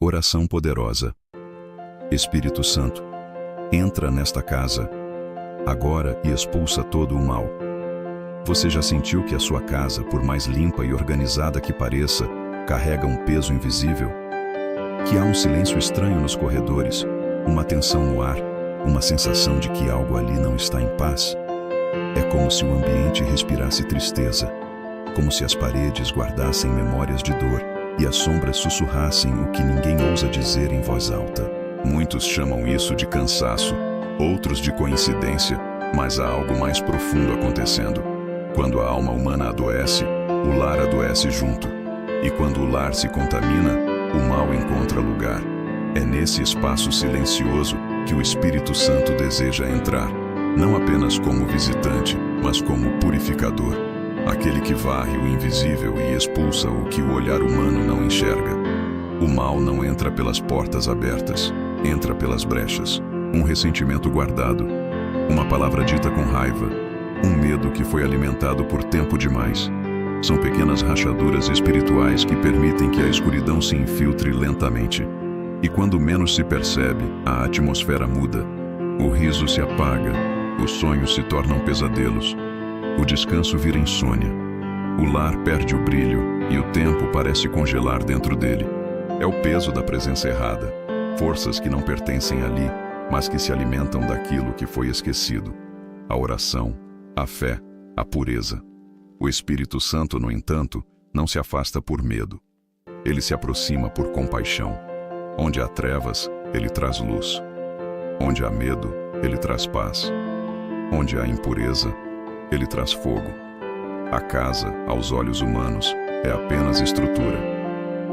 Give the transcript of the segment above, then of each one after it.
Oração poderosa. Espírito Santo, entra nesta casa, agora, e expulsa todo o mal. Você já sentiu que a sua casa, por mais limpa e organizada que pareça, carrega um peso invisível? Que há um silêncio estranho nos corredores, uma tensão no ar, uma sensação de que algo ali não está em paz? É como se o ambiente respirasse tristeza, como se as paredes guardassem memórias de dor e as sombras sussurrassem o que ninguém ousa dizer em voz alta. Muitos chamam isso de cansaço, outros de coincidência, mas há algo mais profundo acontecendo. Quando a alma humana adoece, o lar adoece junto. E quando o lar se contamina, o mal encontra lugar. É nesse espaço silencioso que o Espírito Santo deseja entrar, não apenas como visitante, mas como purificador, aquele que varre o invisível e expulsa o que o olhar humano não enxerga. O mal não entra pelas portas abertas, entra pelas brechas. Um ressentimento guardado, uma palavra dita com raiva, um medo que foi alimentado por tempo demais. São pequenas rachaduras espirituais que permitem que a escuridão se infiltre lentamente. E quando menos se percebe, a atmosfera muda. O riso se apaga, os sonhos se tornam pesadelos. O descanso vira insônia. O lar perde o brilho e o tempo parece congelar dentro dele. É o peso da presença errada, forças que não pertencem ali, mas que se alimentam daquilo que foi esquecido. A oração, a fé, a pureza. O Espírito Santo, no entanto, não se afasta por medo. Ele se aproxima por compaixão. Onde há trevas, ele traz luz. Onde há medo, ele traz paz. Onde há impureza, ele traz fogo. A casa, aos olhos humanos, é apenas estrutura,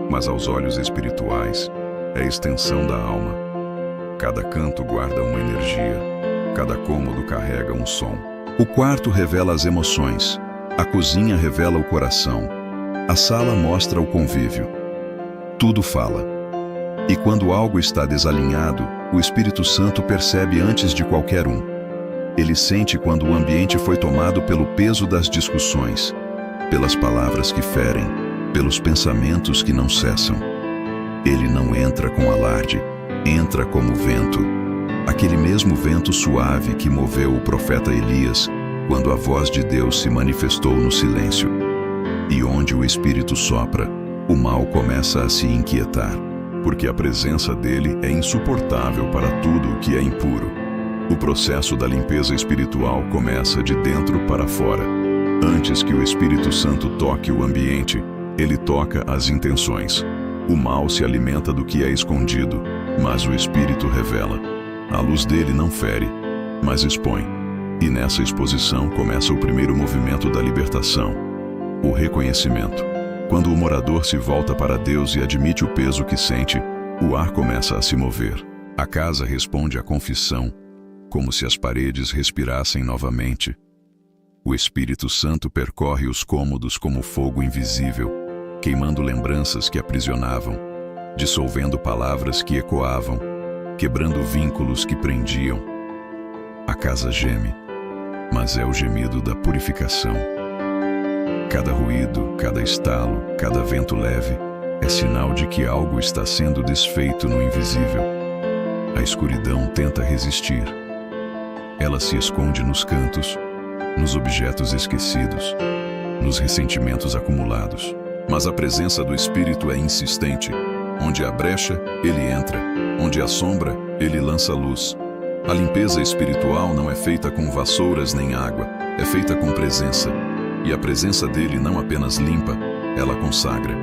mas aos olhos espirituais, é extensão da alma. Cada canto guarda uma energia, cada cômodo carrega um som. O quarto revela as emoções, a cozinha revela o coração, a sala mostra o convívio. Tudo fala. E quando algo está desalinhado, o Espírito Santo percebe antes de qualquer um. Ele sente quando o ambiente foi tomado pelo peso das discussões, pelas palavras que ferem, pelos pensamentos que não cessam. Ele não entra com alarde, entra como vento. Aquele mesmo vento suave que moveu o profeta Elias quando a voz de Deus se manifestou no silêncio. E onde o Espírito sopra, o mal começa a se inquietar, porque a presença dele é insuportável para tudo o que é impuro. O processo da limpeza espiritual começa de dentro para fora. Antes que o Espírito Santo toque o ambiente, ele toca as intenções. O mal se alimenta do que é escondido, mas o Espírito revela. A luz dele não fere, mas expõe. E nessa exposição começa o primeiro movimento da libertação, o reconhecimento. Quando o morador se volta para Deus e admite o peso que sente, o ar começa a se mover. A casa responde à confissão, como se as paredes respirassem novamente. O Espírito Santo percorre os cômodos como fogo invisível, queimando lembranças que aprisionavam, dissolvendo palavras que ecoavam, quebrando vínculos que prendiam. A casa geme, mas é o gemido da purificação. Cada ruído, cada estalo, cada vento leve é sinal de que algo está sendo desfeito no invisível. A escuridão tenta resistir. Ela se esconde nos cantos, nos objetos esquecidos, nos ressentimentos acumulados. Mas a presença do Espírito é insistente. Onde há brecha, ele entra. Onde há sombra, ele lança luz. A limpeza espiritual não é feita com vassouras nem água, é feita com presença. E a presença dele não apenas limpa, ela consagra.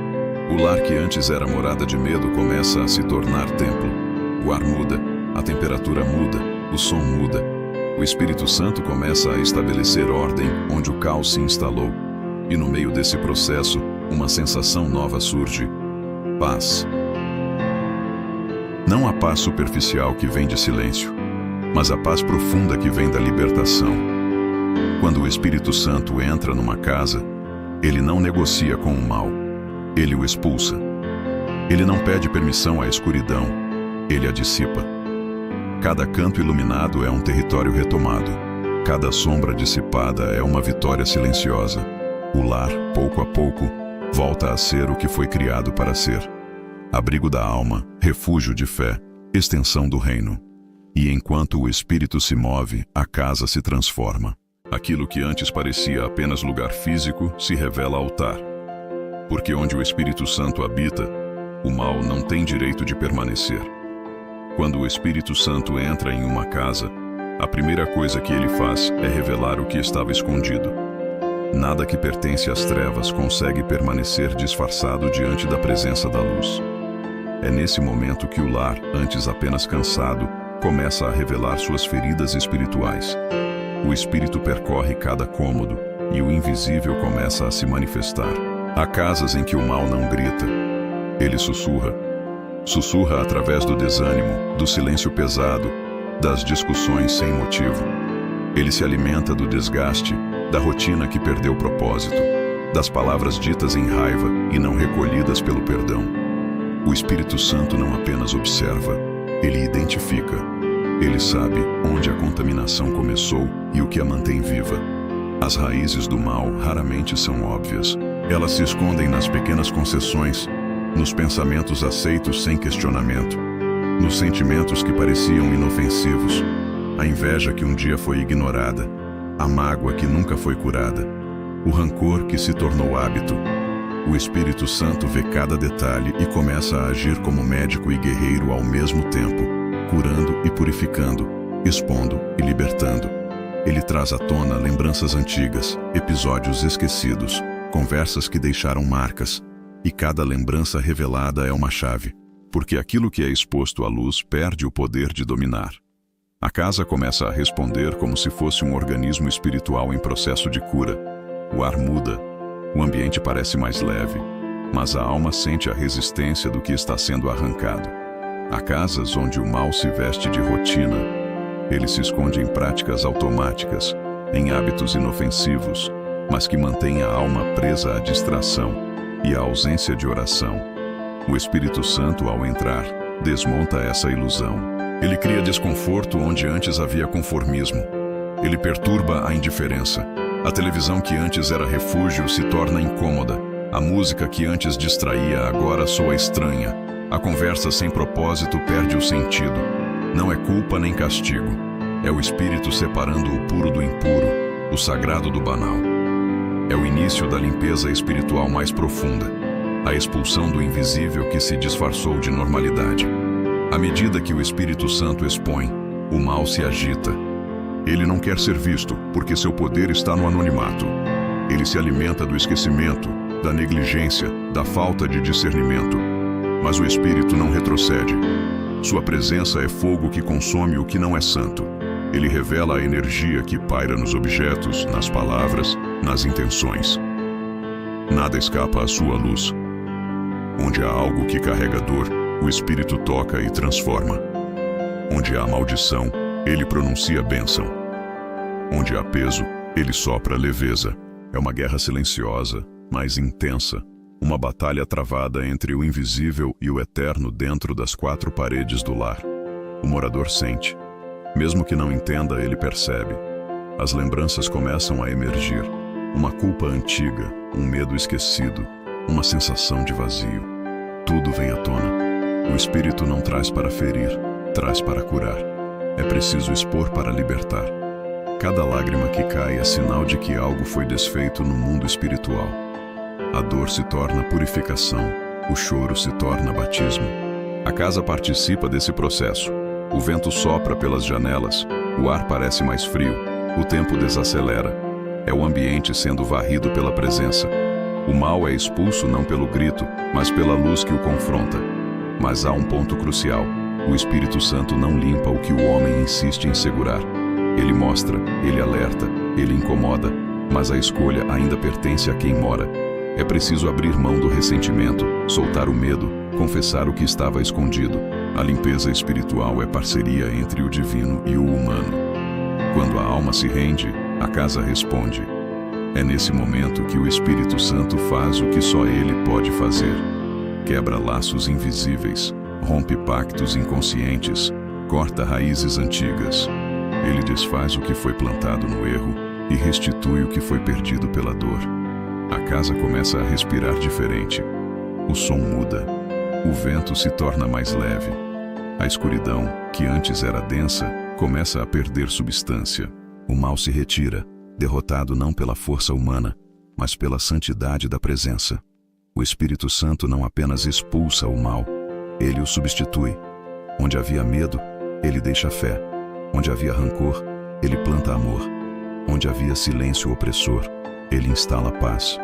O lar que antes era morada de medo começa a se tornar templo. O ar muda, a temperatura muda, o som muda. O Espírito Santo começa a estabelecer ordem onde o caos se instalou. E no meio desse processo, uma sensação nova surge: paz. Não a paz superficial que vem de silêncio, mas a paz profunda que vem da libertação. Quando o Espírito Santo entra numa casa, ele não negocia com o mal, ele o expulsa. Ele não pede permissão à escuridão, ele a dissipa. Cada canto iluminado é um território retomado. Cada sombra dissipada é uma vitória silenciosa. O lar, pouco a pouco, volta a ser o que foi criado para ser. Abrigo da alma, refúgio de fé, extensão do reino. E enquanto o Espírito se move, a casa se transforma. Aquilo que antes parecia apenas lugar físico se revela altar. Porque onde o Espírito Santo habita, o mal não tem direito de permanecer. Quando o Espírito Santo entra em uma casa, a primeira coisa que ele faz é revelar o que estava escondido. Nada que pertence às trevas consegue permanecer disfarçado diante da presença da luz. É nesse momento que o lar, antes apenas cansado, começa a revelar suas feridas espirituais. O Espírito percorre cada cômodo e o invisível começa a se manifestar. Há casas em que o mal não grita. Ele sussurra. Sussurra através do desânimo, do silêncio pesado, das discussões sem motivo. Ele se alimenta do desgaste, da rotina que perdeu o propósito, das palavras ditas em raiva e não recolhidas pelo perdão. O Espírito Santo não apenas observa, ele identifica. Ele sabe onde a contaminação começou e o que a mantém viva. As raízes do mal raramente são óbvias. Elas se escondem nas pequenas concessões, nos pensamentos aceitos sem questionamento, nos sentimentos que pareciam inofensivos, a inveja que um dia foi ignorada, a mágoa que nunca foi curada, o rancor que se tornou hábito. O Espírito Santo vê cada detalhe e começa a agir como médico e guerreiro ao mesmo tempo, curando e purificando, expondo e libertando. Ele traz à tona lembranças antigas, episódios esquecidos, conversas que deixaram marcas, e cada lembrança revelada é uma chave, porque aquilo que é exposto à luz perde o poder de dominar. A casa começa a responder como se fosse um organismo espiritual em processo de cura. O ar muda, o ambiente parece mais leve, mas a alma sente a resistência do que está sendo arrancado. Há casas onde o mal se veste de rotina. Ele se esconde em práticas automáticas, em hábitos inofensivos, mas que mantém a alma presa à distração e à ausência de oração. O Espírito Santo, ao entrar, desmonta essa ilusão. Ele cria desconforto onde antes havia conformismo. Ele perturba a indiferença. A televisão que antes era refúgio se torna incômoda. A música que antes distraía agora soa estranha. A conversa sem propósito perde o sentido. Não é culpa nem castigo. É o Espírito separando o puro do impuro, o sagrado do banal. É o início da limpeza espiritual mais profunda, a expulsão do invisível que se disfarçou de normalidade. À medida que o Espírito Santo expõe, o mal se agita. Ele não quer ser visto, porque seu poder está no anonimato. Ele se alimenta do esquecimento, da negligência, da falta de discernimento. Mas o Espírito não retrocede. Sua presença é fogo que consome o que não é santo. Ele revela a energia que paira nos objetos, nas palavras, nas intenções. Nada escapa à sua luz. Onde há algo que carrega dor, o Espírito toca e transforma. Onde há maldição, ele pronuncia bênção. Onde há peso, ele sopra leveza. É uma guerra silenciosa, mas intensa. Uma batalha travada entre o invisível e o eterno dentro das quatro paredes do lar. O morador sente. Mesmo que não entenda, ele percebe. As lembranças começam a emergir. Uma culpa antiga, um medo esquecido, uma sensação de vazio. Tudo vem à tona. O Espírito não traz para ferir, traz para curar. É preciso expor para libertar. Cada lágrima que cai é sinal de que algo foi desfeito no mundo espiritual. A dor se torna purificação, o choro se torna batismo. A casa participa desse processo. O vento sopra pelas janelas, o ar parece mais frio, o tempo desacelera. É o ambiente sendo varrido pela presença. O mal é expulso não pelo grito, mas pela luz que o confronta. Mas há um ponto crucial. O Espírito Santo não limpa o que o homem insiste em segurar. Ele mostra, ele alerta, ele incomoda, mas a escolha ainda pertence a quem mora. É preciso abrir mão do ressentimento, soltar o medo, confessar o que estava escondido. A limpeza espiritual é parceria entre o divino e o humano. Quando a alma se rende, a casa responde. É nesse momento que o Espírito Santo faz o que só ele pode fazer. Quebra laços invisíveis, rompe pactos inconscientes, corta raízes antigas. Ele desfaz o que foi plantado no erro e restitui o que foi perdido pela dor. A casa começa a respirar diferente. O som muda. O vento se torna mais leve. A escuridão, que antes era densa, começa a perder substância. O mal se retira, derrotado não pela força humana, mas pela santidade da presença. O Espírito Santo não apenas expulsa o mal, ele o substitui. Onde havia medo, ele deixa fé. Onde havia rancor, ele planta amor. Onde havia silêncio opressor, ele instala paz.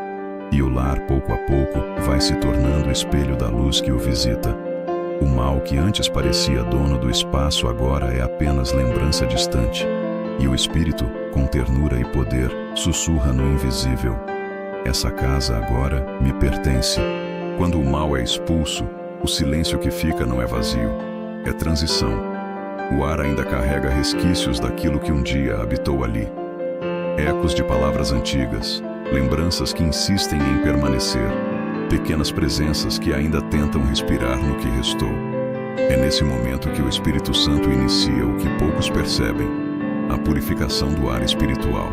E o lar, pouco a pouco, vai se tornando espelho da luz que o visita. O mal que antes parecia dono do espaço agora é apenas lembrança distante. E o Espírito, com ternura e poder, sussurra no invisível: essa casa agora me pertence. Quando o mal é expulso, o silêncio que fica não é vazio, é transição. O ar ainda carrega resquícios daquilo que um dia habitou ali. Ecos de palavras antigas, lembranças que insistem em permanecer, pequenas presenças que ainda tentam respirar no que restou. É nesse momento que o Espírito Santo inicia o que poucos percebem: a purificação do ar espiritual.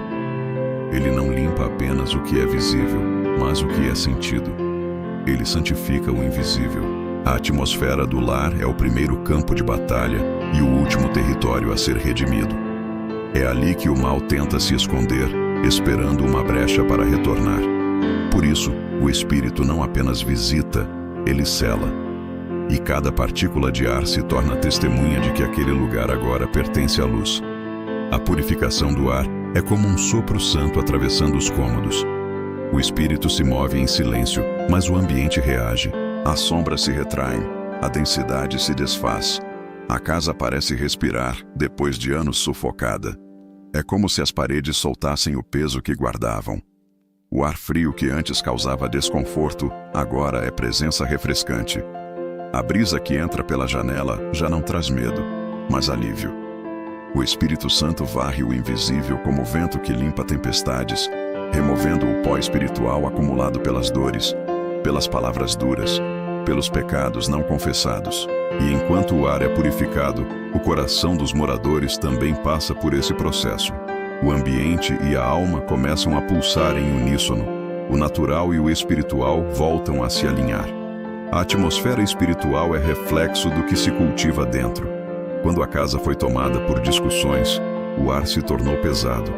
Ele não limpa apenas o que é visível, mas o que é sentido. Ele santifica o invisível. A atmosfera do lar é o primeiro campo de batalha e o último território a ser redimido. É ali que o mal tenta se esconder, esperando uma brecha para retornar. Por isso, o Espírito não apenas visita, ele sela. E cada partícula de ar se torna testemunha de que aquele lugar agora pertence à luz. A purificação do ar é como um sopro santo atravessando os cômodos. O espírito se move em silêncio, mas o ambiente reage. As sombras se retraem, a densidade se desfaz. A casa parece respirar, depois de anos sufocada. É como se as paredes soltassem o peso que guardavam. O ar frio que antes causava desconforto, agora é presença refrescante. A brisa que entra pela janela já não traz medo, mas alívio. O Espírito Santo varre o invisível como o vento que limpa tempestades, removendo o pó espiritual acumulado pelas dores, pelas palavras duras, pelos pecados não confessados. E enquanto o ar é purificado, o coração dos moradores também passa por esse processo. O ambiente e a alma começam a pulsar em uníssono. O natural e o espiritual voltam a se alinhar. A atmosfera espiritual é reflexo do que se cultiva dentro. Quando a casa foi tomada por discussões, o ar se tornou pesado.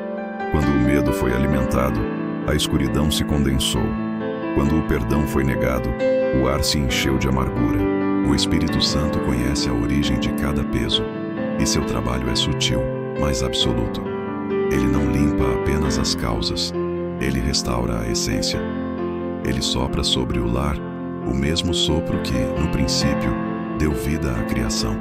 Quando o medo foi alimentado, a escuridão se condensou. Quando o perdão foi negado, o ar se encheu de amargura. O Espírito Santo conhece a origem de cada peso, e seu trabalho é sutil, mas absoluto. Ele não limpa apenas as causas, ele restaura a essência. Ele sopra sobre o lar o mesmo sopro que, no princípio, deu vida à criação.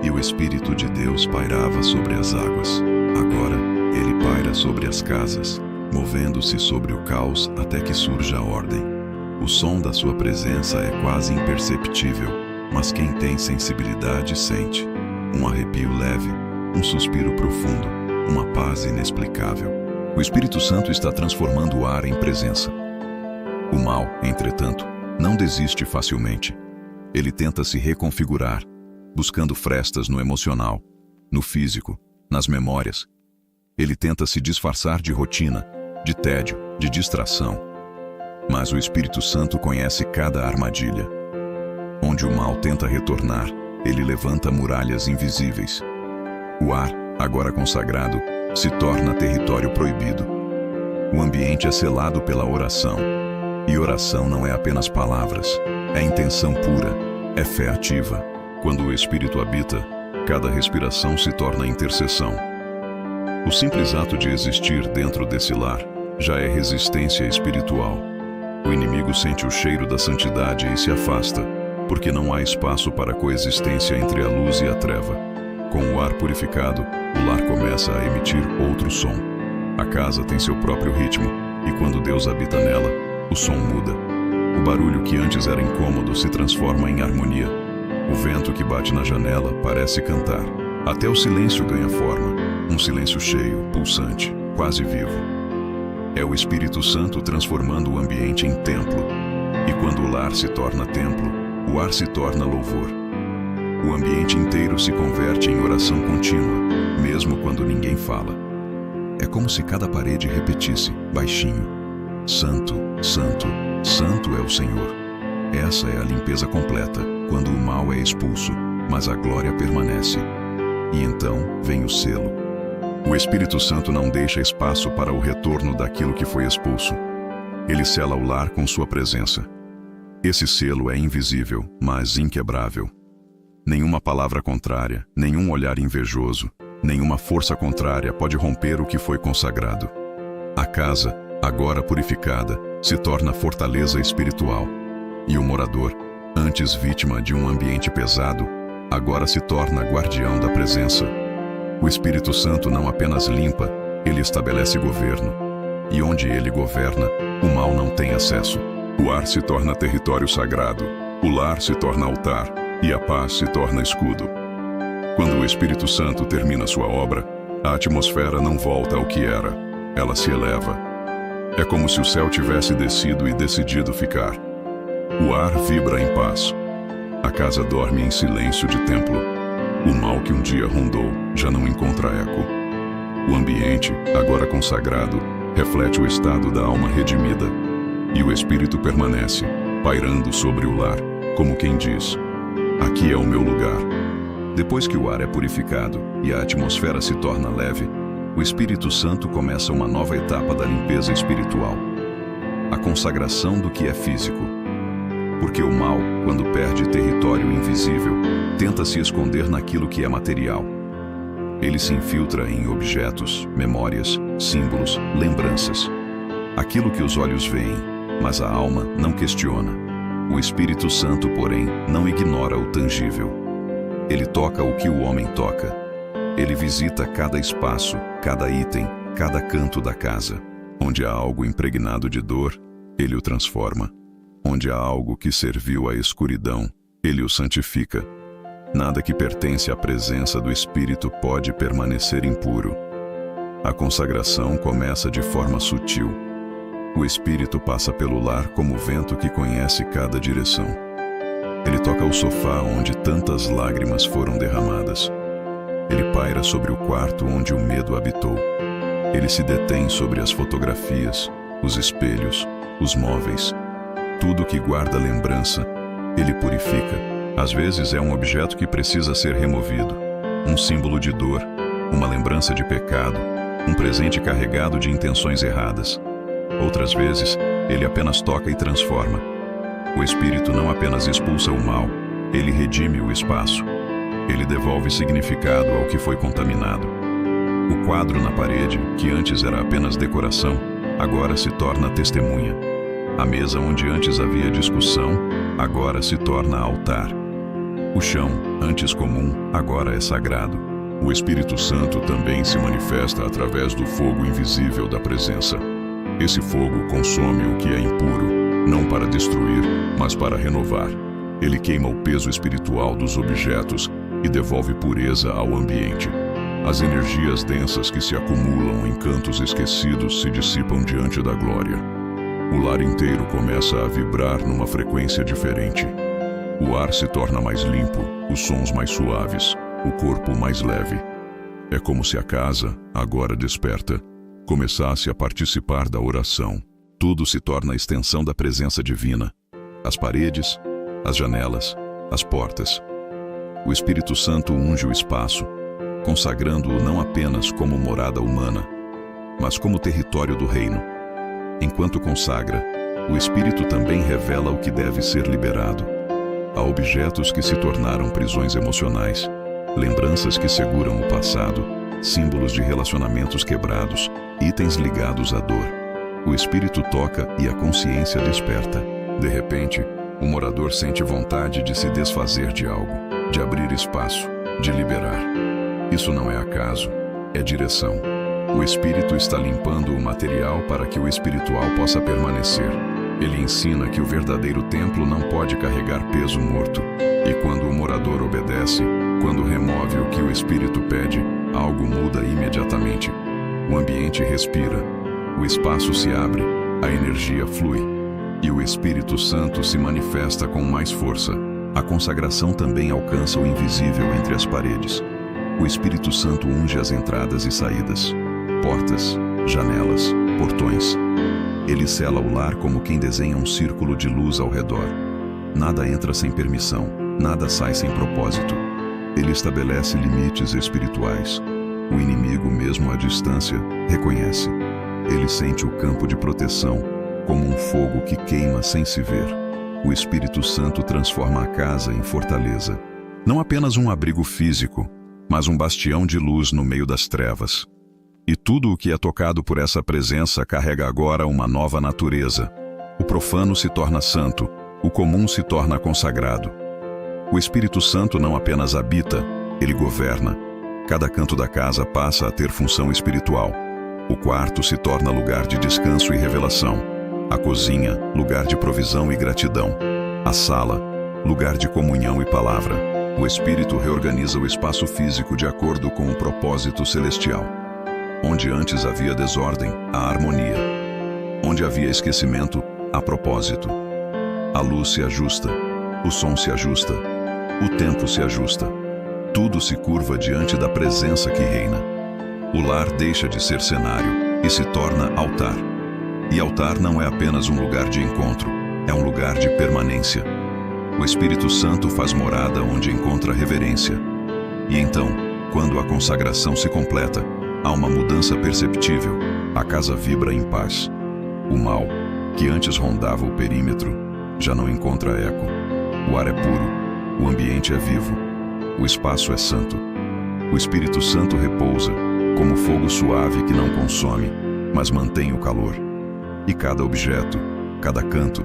E o Espírito de Deus pairava sobre as águas. Agora, ele paira sobre as casas, movendo-se sobre o caos até que surja a ordem. O som da sua presença é quase imperceptível, mas quem tem sensibilidade sente. Um arrepio leve, um suspiro profundo, uma paz inexplicável. O Espírito Santo está transformando o ar em presença. O mal, entretanto, não desiste facilmente. Ele tenta se reconfigurar, buscando frestas no emocional, no físico, nas memórias. Ele tenta se disfarçar de rotina, de tédio, de distração. Mas o Espírito Santo conhece cada armadilha. Onde o mal tenta retornar, ele levanta muralhas invisíveis. O ar, agora consagrado, se torna território proibido. O ambiente é selado pela oração. E oração não é apenas palavras, é intenção pura, é fé ativa. Quando o Espírito habita, cada respiração se torna intercessão. O simples ato de existir dentro desse lar já é resistência espiritual. O inimigo sente o cheiro da santidade e se afasta, porque não há espaço para coexistência entre a luz e a treva. Com o ar purificado, o lar começa a emitir outro som. A casa tem seu próprio ritmo, e quando Deus habita nela, o som muda. O barulho que antes era incômodo se transforma em harmonia. O vento que bate na janela parece cantar. Até o silêncio ganha forma, um silêncio cheio, pulsante, quase vivo. É o Espírito Santo transformando o ambiente em templo. E quando o lar se torna templo, o ar se torna louvor. O ambiente inteiro se converte em oração contínua, mesmo quando ninguém fala. É como se cada parede repetisse, baixinho: Santo, Santo, Santo é o Senhor. Essa é a limpeza completa, quando o mal é expulso, mas a glória permanece. E então vem o selo. O Espírito Santo não deixa espaço para o retorno daquilo que foi expulso. Ele sela o lar com sua presença. Esse selo é invisível, mas inquebrável. Nenhuma palavra contrária, nenhum olhar invejoso, nenhuma força contrária pode romper o que foi consagrado. A casa, agora purificada, se torna fortaleza espiritual. E o morador, antes vítima de um ambiente pesado, agora se torna guardião da presença. O Espírito Santo não apenas limpa, ele estabelece governo. E onde ele governa, o mal não tem acesso. O ar se torna território sagrado, o lar se torna altar, e a paz se torna escudo. Quando o Espírito Santo termina sua obra, a atmosfera não volta ao que era, ela se eleva. É como se o céu tivesse descido e decidido ficar. O ar vibra em paz. A casa dorme em silêncio de templo. O mal que um dia rondou já não encontra eco. O ambiente, agora consagrado, reflete o estado da alma redimida. E o Espírito permanece, pairando sobre o lar, como quem diz: aqui é o meu lugar. Depois que o ar é purificado e a atmosfera se torna leve, o Espírito Santo começa uma nova etapa da limpeza espiritual. A consagração do que é físico. Porque o mal, quando perde território invisível, tenta se esconder naquilo que é material. Ele se infiltra em objetos, memórias, símbolos, lembranças. Aquilo que os olhos veem, mas a alma não questiona. O Espírito Santo, porém, não ignora o tangível. Ele toca o que o homem toca. Ele visita cada espaço, cada item, cada canto da casa. Onde há algo impregnado de dor, ele o transforma. Onde há algo que serviu à escuridão, ele o santifica. Nada que pertence à presença do Espírito pode permanecer impuro. A consagração começa de forma sutil. O Espírito passa pelo lar como o vento que conhece cada direção. Ele toca o sofá onde tantas lágrimas foram derramadas. Ele paira sobre o quarto onde o medo habitou. Ele se detém sobre as fotografias, os espelhos, os móveis. Tudo que guarda lembrança, ele purifica. Às vezes é um objeto que precisa ser removido, um símbolo de dor, uma lembrança de pecado, um presente carregado de intenções erradas. Outras vezes, ele apenas toca e transforma. O Espírito não apenas expulsa o mal, ele redime o espaço. Ele devolve significado ao que foi contaminado. O quadro na parede, que antes era apenas decoração, agora se torna testemunha. A mesa onde antes havia discussão, agora se torna altar. O chão, antes comum, agora é sagrado. O Espírito Santo também se manifesta através do fogo invisível da presença. Esse fogo consome o que é impuro, não para destruir, mas para renovar. Ele queima o peso espiritual dos objetos e devolve pureza ao ambiente. As energias densas que se acumulam em cantos esquecidos se dissipam diante da glória. O lar inteiro começa a vibrar numa frequência diferente. O ar se torna mais limpo, os sons mais suaves, o corpo mais leve. É como se a casa, agora desperta, começasse a participar da oração. Tudo se torna extensão da presença divina. As paredes, as janelas, as portas. O Espírito Santo unge o espaço, consagrando-o não apenas como morada humana, mas como território do reino. Enquanto consagra, o Espírito também revela o que deve ser liberado. Há objetos que se tornaram prisões emocionais, lembranças que seguram o passado, símbolos de relacionamentos quebrados, itens ligados à dor. O Espírito toca e a consciência desperta. De repente, o morador sente vontade de se desfazer de algo, de abrir espaço, de liberar. Isso não é acaso, é direção. O Espírito está limpando o material para que o espiritual possa permanecer. Ele ensina que o verdadeiro templo não pode carregar peso morto. E quando o morador obedece, quando remove o que o Espírito pede, algo muda imediatamente. O ambiente respira, o espaço se abre, a energia flui. E o Espírito Santo se manifesta com mais força. A consagração também alcança o invisível entre as paredes. O Espírito Santo unge as entradas e saídas, portas, janelas, portões. Ele sela o lar como quem desenha um círculo de luz ao redor. Nada entra sem permissão, nada sai sem propósito. Ele estabelece limites espirituais. O inimigo, mesmo à distância, reconhece. Ele sente o campo de proteção, como um fogo que queima sem se ver. O Espírito Santo transforma a casa em fortaleza. Não apenas um abrigo físico, mas um bastião de luz no meio das trevas. E tudo o que é tocado por essa presença carrega agora uma nova natureza. O profano se torna santo, o comum se torna consagrado. O Espírito Santo não apenas habita, ele governa. Cada canto da casa passa a ter função espiritual. O quarto se torna lugar de descanso e revelação. A cozinha, lugar de provisão e gratidão. A sala, lugar de comunhão e palavra. O Espírito reorganiza o espaço físico de acordo com o propósito celestial. Onde antes havia desordem, há harmonia. Onde havia esquecimento, há propósito. A luz se ajusta, o som se ajusta, o tempo se ajusta. Tudo se curva diante da presença que reina. O lar deixa de ser cenário e se torna altar. E altar não é apenas um lugar de encontro, é um lugar de permanência. O Espírito Santo faz morada onde encontra reverência. E então, quando a consagração se completa, há uma mudança perceptível. A casa vibra em paz. O mal, que antes rondava o perímetro, já não encontra eco. O ar é puro, o ambiente é vivo, o espaço é santo. O Espírito Santo repousa, como fogo suave que não consome, mas mantém o calor. E cada objeto, cada canto,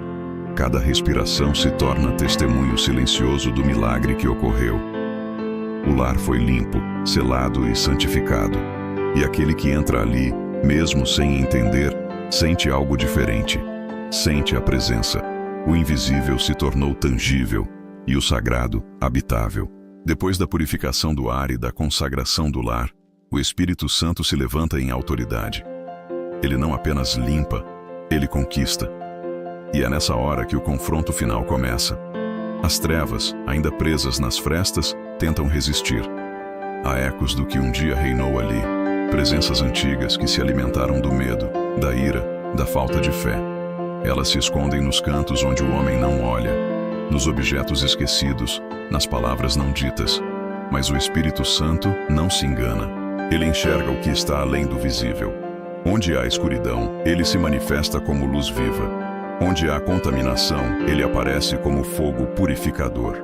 cada respiração se torna testemunho silencioso do milagre que ocorreu. O lar foi limpo, selado e santificado. E aquele que entra ali, mesmo sem entender, sente algo diferente. Sente a presença. O invisível se tornou tangível e o sagrado, habitável. Depois da purificação do ar e da consagração do lar, o Espírito Santo se levanta em autoridade. Ele não apenas limpa, ele conquista. E é nessa hora que o confronto final começa. As trevas, ainda presas nas frestas, tentam resistir. Há ecos do que um dia reinou ali, presenças antigas que se alimentaram do medo, da ira, da falta de fé. Elas se escondem nos cantos onde o homem não olha, nos objetos esquecidos, nas palavras não ditas. Mas o Espírito Santo não se engana. Ele enxerga o que está além do visível. Onde há escuridão, ele se manifesta como luz viva. Onde há contaminação, ele aparece como fogo purificador.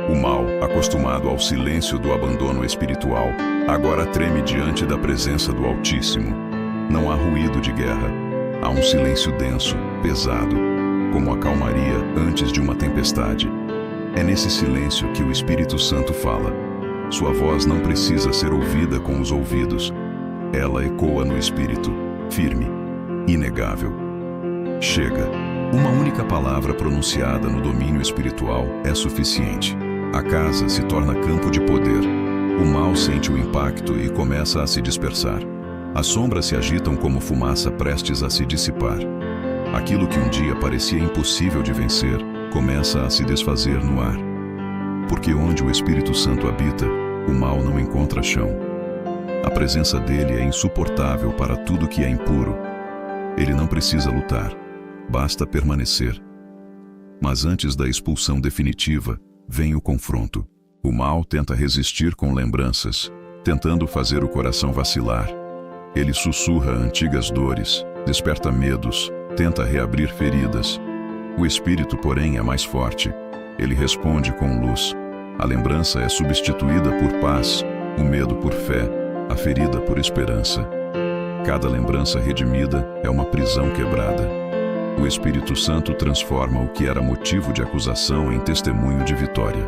O mal, acostumado ao silêncio do abandono espiritual, agora treme diante da presença do Altíssimo. Não há ruído de guerra. Há um silêncio denso, pesado, como a calmaria antes de uma tempestade. É nesse silêncio que o Espírito Santo fala. Sua voz não precisa ser ouvida com os ouvidos. Ela ecoa no espírito, firme, inegável. Chega. Uma única palavra pronunciada no domínio espiritual é suficiente. A casa se torna campo de poder. O mal sente o impacto e começa a se dispersar. As sombras se agitam como fumaça prestes a se dissipar. Aquilo que um dia parecia impossível de vencer, começa a se desfazer no ar. Porque onde o Espírito Santo habita, o mal não encontra chão. A presença dele é insuportável para tudo que é impuro. Ele não precisa lutar, basta permanecer. Mas antes da expulsão definitiva, vem o confronto. O mal tenta resistir com lembranças, tentando fazer o coração vacilar. Ele sussurra antigas dores, desperta medos, tenta reabrir feridas. O espírito, porém, é mais forte. Ele responde com luz. A lembrança é substituída por paz, o medo por fé, a ferida por esperança. Cada lembrança redimida é uma prisão quebrada. O Espírito Santo transforma o que era motivo de acusação em testemunho de vitória.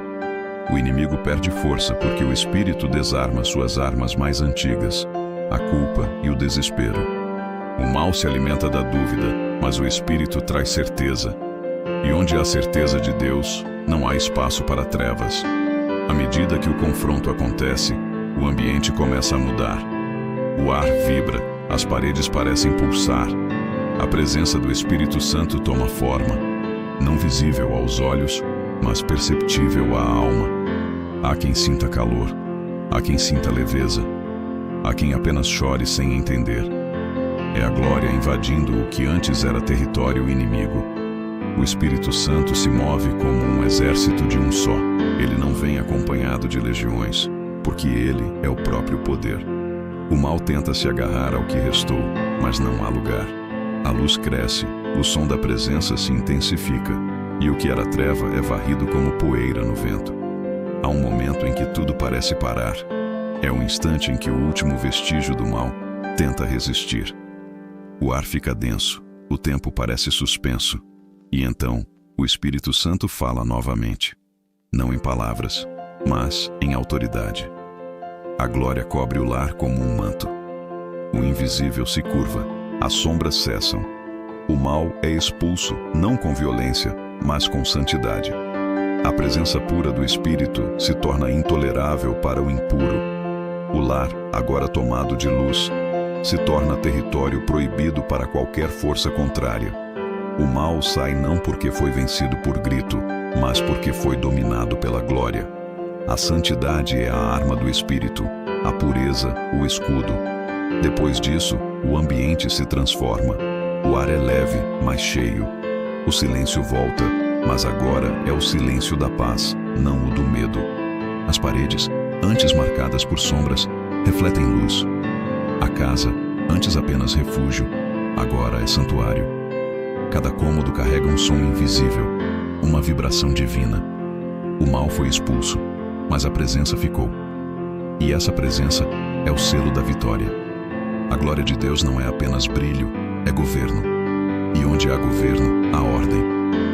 O inimigo perde força porque o Espírito desarma suas armas mais antigas, a culpa e o desespero. O mal se alimenta da dúvida, mas o Espírito traz certeza. E onde há certeza de Deus, não há espaço para trevas. À medida que o confronto acontece, o ambiente começa a mudar. O ar vibra, as paredes parecem pulsar. A presença do Espírito Santo toma forma, não visível aos olhos, mas perceptível à alma. Há quem sinta calor, há quem sinta leveza, há quem apenas chore sem entender. É a glória invadindo o que antes era território inimigo. O Espírito Santo se move como um exército de um só. Ele não vem acompanhado de legiões, porque ele é o próprio poder. O mal tenta se agarrar ao que restou, mas não há lugar. A luz cresce, o som da presença se intensifica, e o que era treva é varrido como poeira no vento. Há um momento em que tudo parece parar. É o instante em que o último vestígio do mal tenta resistir. O ar fica denso, o tempo parece suspenso, e então o Espírito Santo fala novamente. Não em palavras, mas em autoridade. A glória cobre o lar como um manto. O invisível se curva, as sombras cessam. O mal é expulso, não com violência, mas com santidade. A presença pura do Espírito se torna intolerável para o impuro. O lar, agora tomado de luz, se torna território proibido para qualquer força contrária. O mal sai não porque foi vencido por grito, mas porque foi dominado pela glória. A santidade é a arma do Espírito, a pureza, o escudo. Depois disso, o ambiente se transforma. O ar é leve, mas cheio. O silêncio volta, mas agora é o silêncio da paz, não o do medo. As paredes, antes marcadas por sombras, refletem luz. A casa, antes apenas refúgio, agora é santuário. Cada cômodo carrega um som invisível, uma vibração divina. O mal foi expulso, mas a presença ficou. E essa presença é o selo da vitória. A glória de Deus não é apenas brilho, é governo. E onde há governo, há ordem.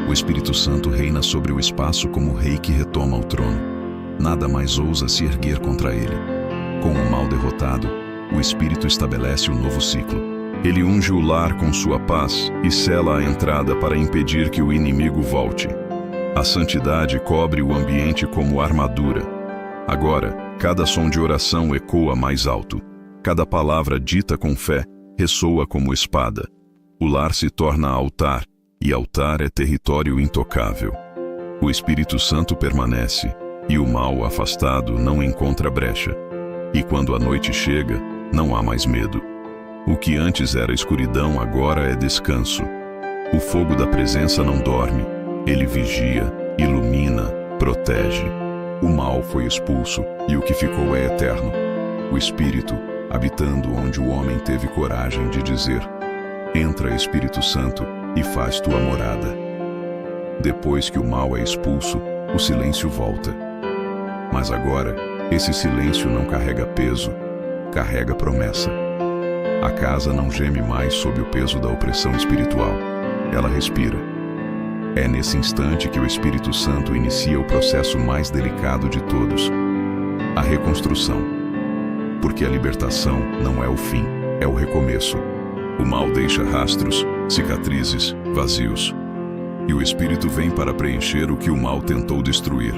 O Espírito Santo reina sobre o espaço como o rei que retoma o trono. Nada mais ousa se erguer contra ele. Com o mal derrotado, o Espírito estabelece um novo ciclo. Ele unge o lar com sua paz e sela a entrada para impedir que o inimigo volte. A santidade cobre o ambiente como armadura. Agora, cada som de oração ecoa mais alto. Cada palavra dita com fé ressoa como espada. O lar se torna altar, e altar é território intocável. O Espírito Santo permanece, e o mal afastado não encontra brecha. E quando a noite chega, não há mais medo. O que antes era escuridão agora é descanso. O fogo da presença não dorme. Ele vigia, ilumina, protege. O mal foi expulso e o que ficou é eterno. O Espírito, habitando onde o homem teve coragem de dizer: entra, Espírito Santo, e faz tua morada. Depois que o mal é expulso, o silêncio volta. Mas agora, esse silêncio não carrega peso, carrega promessa. A casa não geme mais sob o peso da opressão espiritual. Ela respira. É nesse instante que o Espírito Santo inicia o processo mais delicado de todos: a reconstrução. Porque a libertação não é o fim, é o recomeço. O mal deixa rastros, cicatrizes, vazios. E o Espírito vem para preencher o que o mal tentou destruir.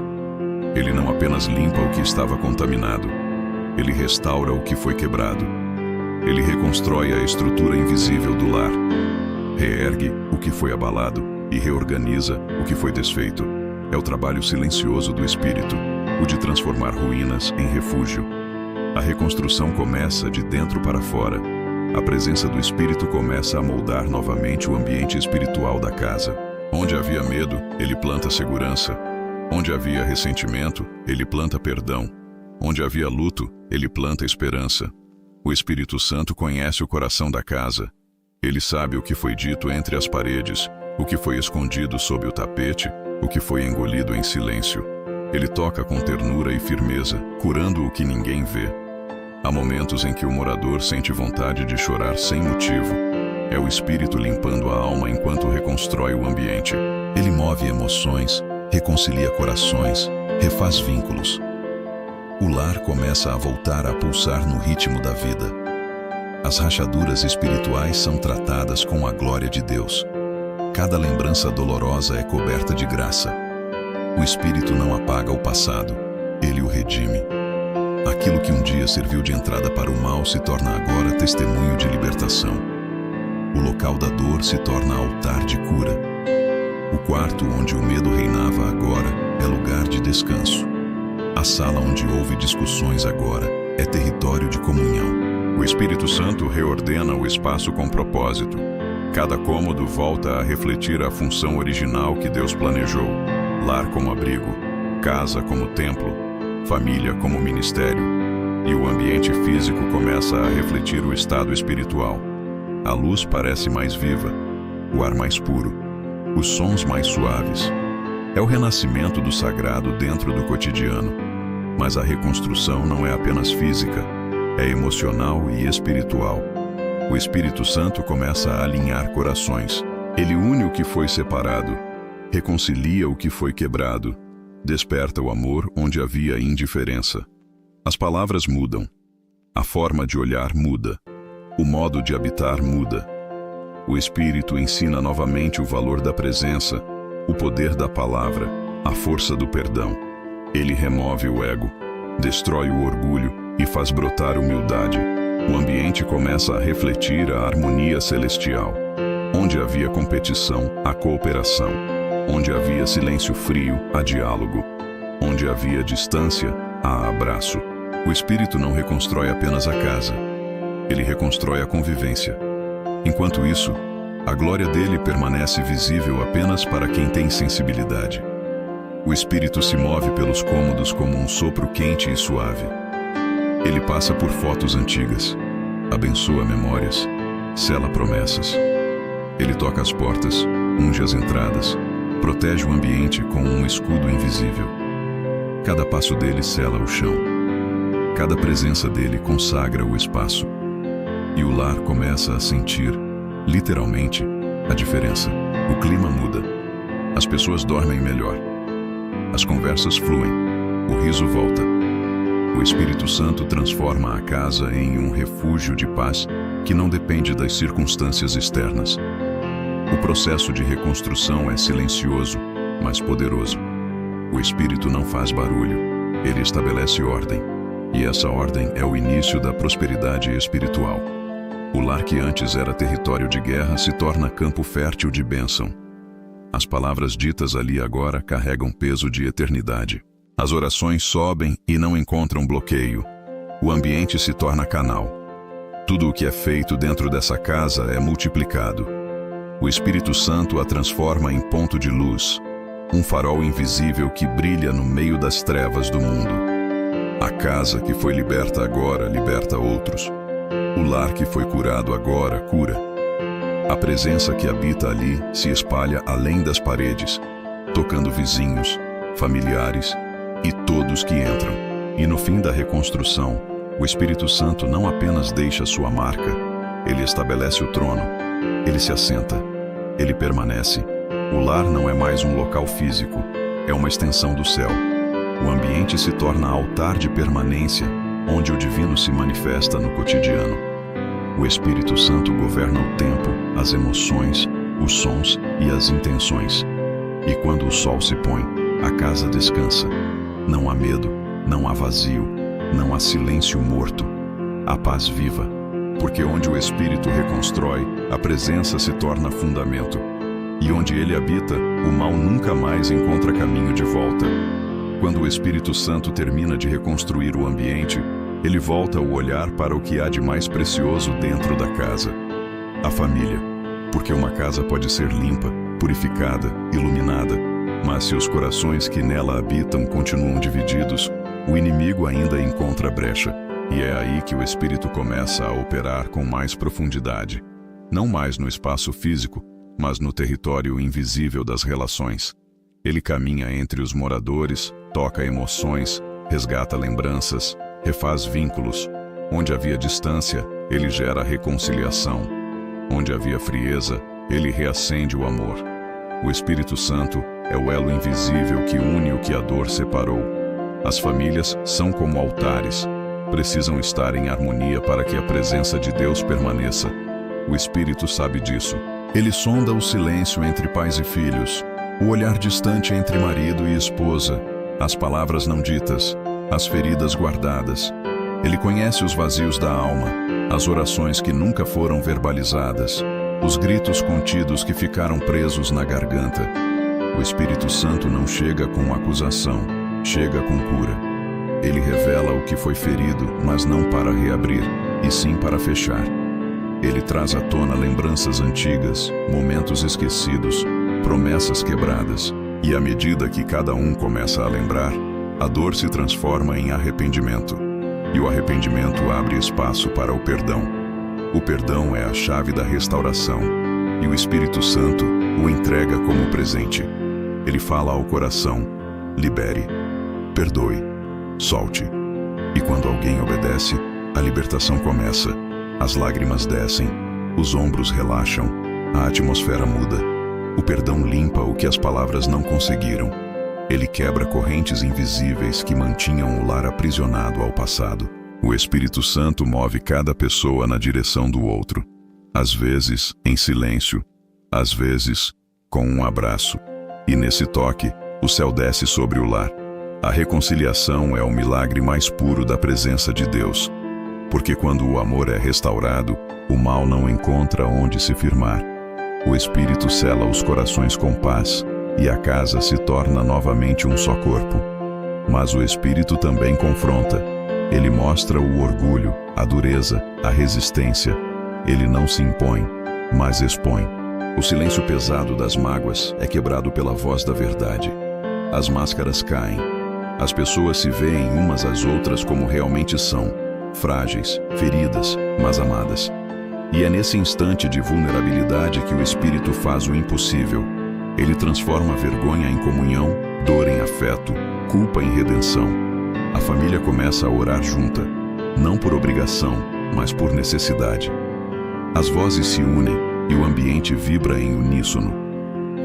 Ele não apenas limpa o que estava contaminado, ele restaura o que foi quebrado. Ele reconstrói a estrutura invisível do lar, reergue o que foi abalado e reorganiza o que foi desfeito. É o trabalho silencioso do Espírito, o de transformar ruínas em refúgio. A reconstrução começa de dentro para fora. A presença do Espírito começa a moldar novamente o ambiente espiritual da casa. Onde havia medo, ele planta segurança. Onde havia ressentimento, ele planta perdão. Onde havia luto, ele planta esperança. O Espírito Santo conhece o coração da casa. Ele sabe o que foi dito entre as paredes, o que foi escondido sob o tapete, o que foi engolido em silêncio. Ele toca com ternura e firmeza, curando o que ninguém vê. Há momentos em que o morador sente vontade de chorar sem motivo. É o Espírito limpando a alma enquanto reconstrói o ambiente. Ele move emoções, reconcilia corações, refaz vínculos. O lar começa a voltar a pulsar no ritmo da vida. As rachaduras espirituais são tratadas com a glória de Deus. Cada lembrança dolorosa é coberta de graça. O Espírito não apaga o passado, ele o redime. Aquilo que um dia serviu de entrada para o mal se torna agora testemunho de libertação. O local da dor se torna altar de cura. O quarto onde o medo reinava agora é lugar de descanso. A sala onde houve discussões agora é território de comunhão. O Espírito Santo reordena o espaço com propósito. Cada cômodo volta a refletir a função original que Deus planejou: lar como abrigo, casa como templo, família como ministério. E o ambiente físico começa a refletir o estado espiritual. A luz parece mais viva, o ar mais puro, os sons mais suaves. É o renascimento do sagrado dentro do cotidiano. Mas a reconstrução não é apenas física, é emocional e espiritual. O Espírito Santo começa a alinhar corações. Ele une o que foi separado, reconcilia o que foi quebrado, desperta o amor onde havia indiferença. As palavras mudam, a forma de olhar muda, o modo de habitar muda. O Espírito ensina novamente o valor da presença, o poder da palavra, a força do perdão. Ele remove o ego, destrói o orgulho e faz brotar humildade. O ambiente começa a refletir a harmonia celestial. Onde havia competição, há cooperação. Onde havia silêncio frio, há diálogo. Onde havia distância, há abraço. O Espírito não reconstrói apenas a casa. Ele reconstrói a convivência. Enquanto isso, a glória dele permanece visível apenas para quem tem sensibilidade. O Espírito se move pelos cômodos como um sopro quente e suave. Ele passa por fotos antigas, abençoa memórias, sela promessas. Ele toca as portas, unge as entradas, protege o ambiente com um escudo invisível. Cada passo dele sela o chão. Cada presença dele consagra o espaço. E o lar começa a sentir, literalmente, a diferença. O clima muda. As pessoas dormem melhor. As conversas fluem. O riso volta. O Espírito Santo transforma a casa em um refúgio de paz que não depende das circunstâncias externas. O processo de reconstrução é silencioso, mas poderoso. O Espírito não faz barulho, ele estabelece ordem. E essa ordem é o início da prosperidade espiritual. O lar que antes era território de guerra se torna campo fértil de bênção. As palavras ditas ali agora carregam peso de eternidade. As orações sobem e não encontram bloqueio. O ambiente se torna canal. Tudo o que é feito dentro dessa casa é multiplicado. O Espírito Santo a transforma em ponto de luz, um farol invisível que brilha no meio das trevas do mundo. A casa que foi liberta agora liberta outros. O lar que foi curado agora cura. A presença que habita ali se espalha além das paredes, tocando vizinhos, familiares e todos que entram. E no fim da reconstrução, o Espírito Santo não apenas deixa sua marca, ele estabelece o trono, ele se assenta, ele permanece. O lar não é mais um local físico, é uma extensão do céu. O ambiente se torna altar de permanência, onde o divino se manifesta no cotidiano. O Espírito Santo governa o tempo, as emoções, os sons e as intenções. E quando o sol se põe, a casa descansa. Não há medo, não há vazio, não há silêncio morto. Há paz viva, porque onde o Espírito reconstrói, a presença se torna fundamento. E onde ele habita, o mal nunca mais encontra caminho de volta. Quando o Espírito Santo termina de reconstruir o ambiente, ele volta o olhar para o que há de mais precioso dentro da casa: a família. Porque uma casa pode ser limpa, purificada, iluminada, mas se os corações que nela habitam continuam divididos, o inimigo ainda encontra brecha. E é aí que o Espírito começa a operar com mais profundidade. Não mais no espaço físico, mas no território invisível das relações. Ele caminha entre os moradores, toca emoções, resgata lembranças, refaz vínculos. Onde havia distância, ele gera reconciliação. Onde havia frieza, ele reacende o amor. O Espírito Santo é o elo invisível que une o que a dor separou. As famílias são como altares, precisam estar em harmonia para que a presença de Deus permaneça. O Espírito sabe disso. Ele sonda o silêncio entre pais e filhos, o olhar distante entre marido e esposa, as palavras não ditas, as feridas guardadas. Ele conhece os vazios da alma, as orações que nunca foram verbalizadas, os gritos contidos que ficaram presos na garganta. O Espírito Santo não chega com acusação, chega com cura. Ele revela o que foi ferido, mas não para reabrir, e sim para fechar. Ele traz à tona lembranças antigas, momentos esquecidos, promessas quebradas, e à medida que cada um começa a lembrar, a dor se transforma em arrependimento, e o arrependimento abre espaço para o perdão. O perdão é a chave da restauração, e o Espírito Santo o entrega como presente. Ele fala ao coração: libere, perdoe, solte. E quando alguém obedece, a libertação começa. As lágrimas descem, os ombros relaxam, a atmosfera muda. O perdão limpa o que as palavras não conseguiram. Ele quebra correntes invisíveis que mantinham o lar aprisionado ao passado. O Espírito Santo move cada pessoa na direção do outro. Às vezes, em silêncio, às vezes, com um abraço. E nesse toque, o céu desce sobre o lar. A reconciliação é o milagre mais puro da presença de Deus. Porque quando o amor é restaurado, o mal não encontra onde se firmar. O Espírito sela os corações com paz, e a casa se torna novamente um só corpo. Mas o Espírito também confronta. Ele mostra o orgulho, a dureza, a resistência. Ele não se impõe, mas expõe. O silêncio pesado das mágoas é quebrado pela voz da verdade. As máscaras caem. As pessoas se veem umas às outras como realmente são. Frágeis, feridas, mas amadas. E é nesse instante de vulnerabilidade que o Espírito faz o impossível. Ele transforma a vergonha em comunhão, dor em afeto, culpa em redenção. A família começa a orar junta, não por obrigação, mas por necessidade. As vozes se unem e o ambiente vibra em uníssono.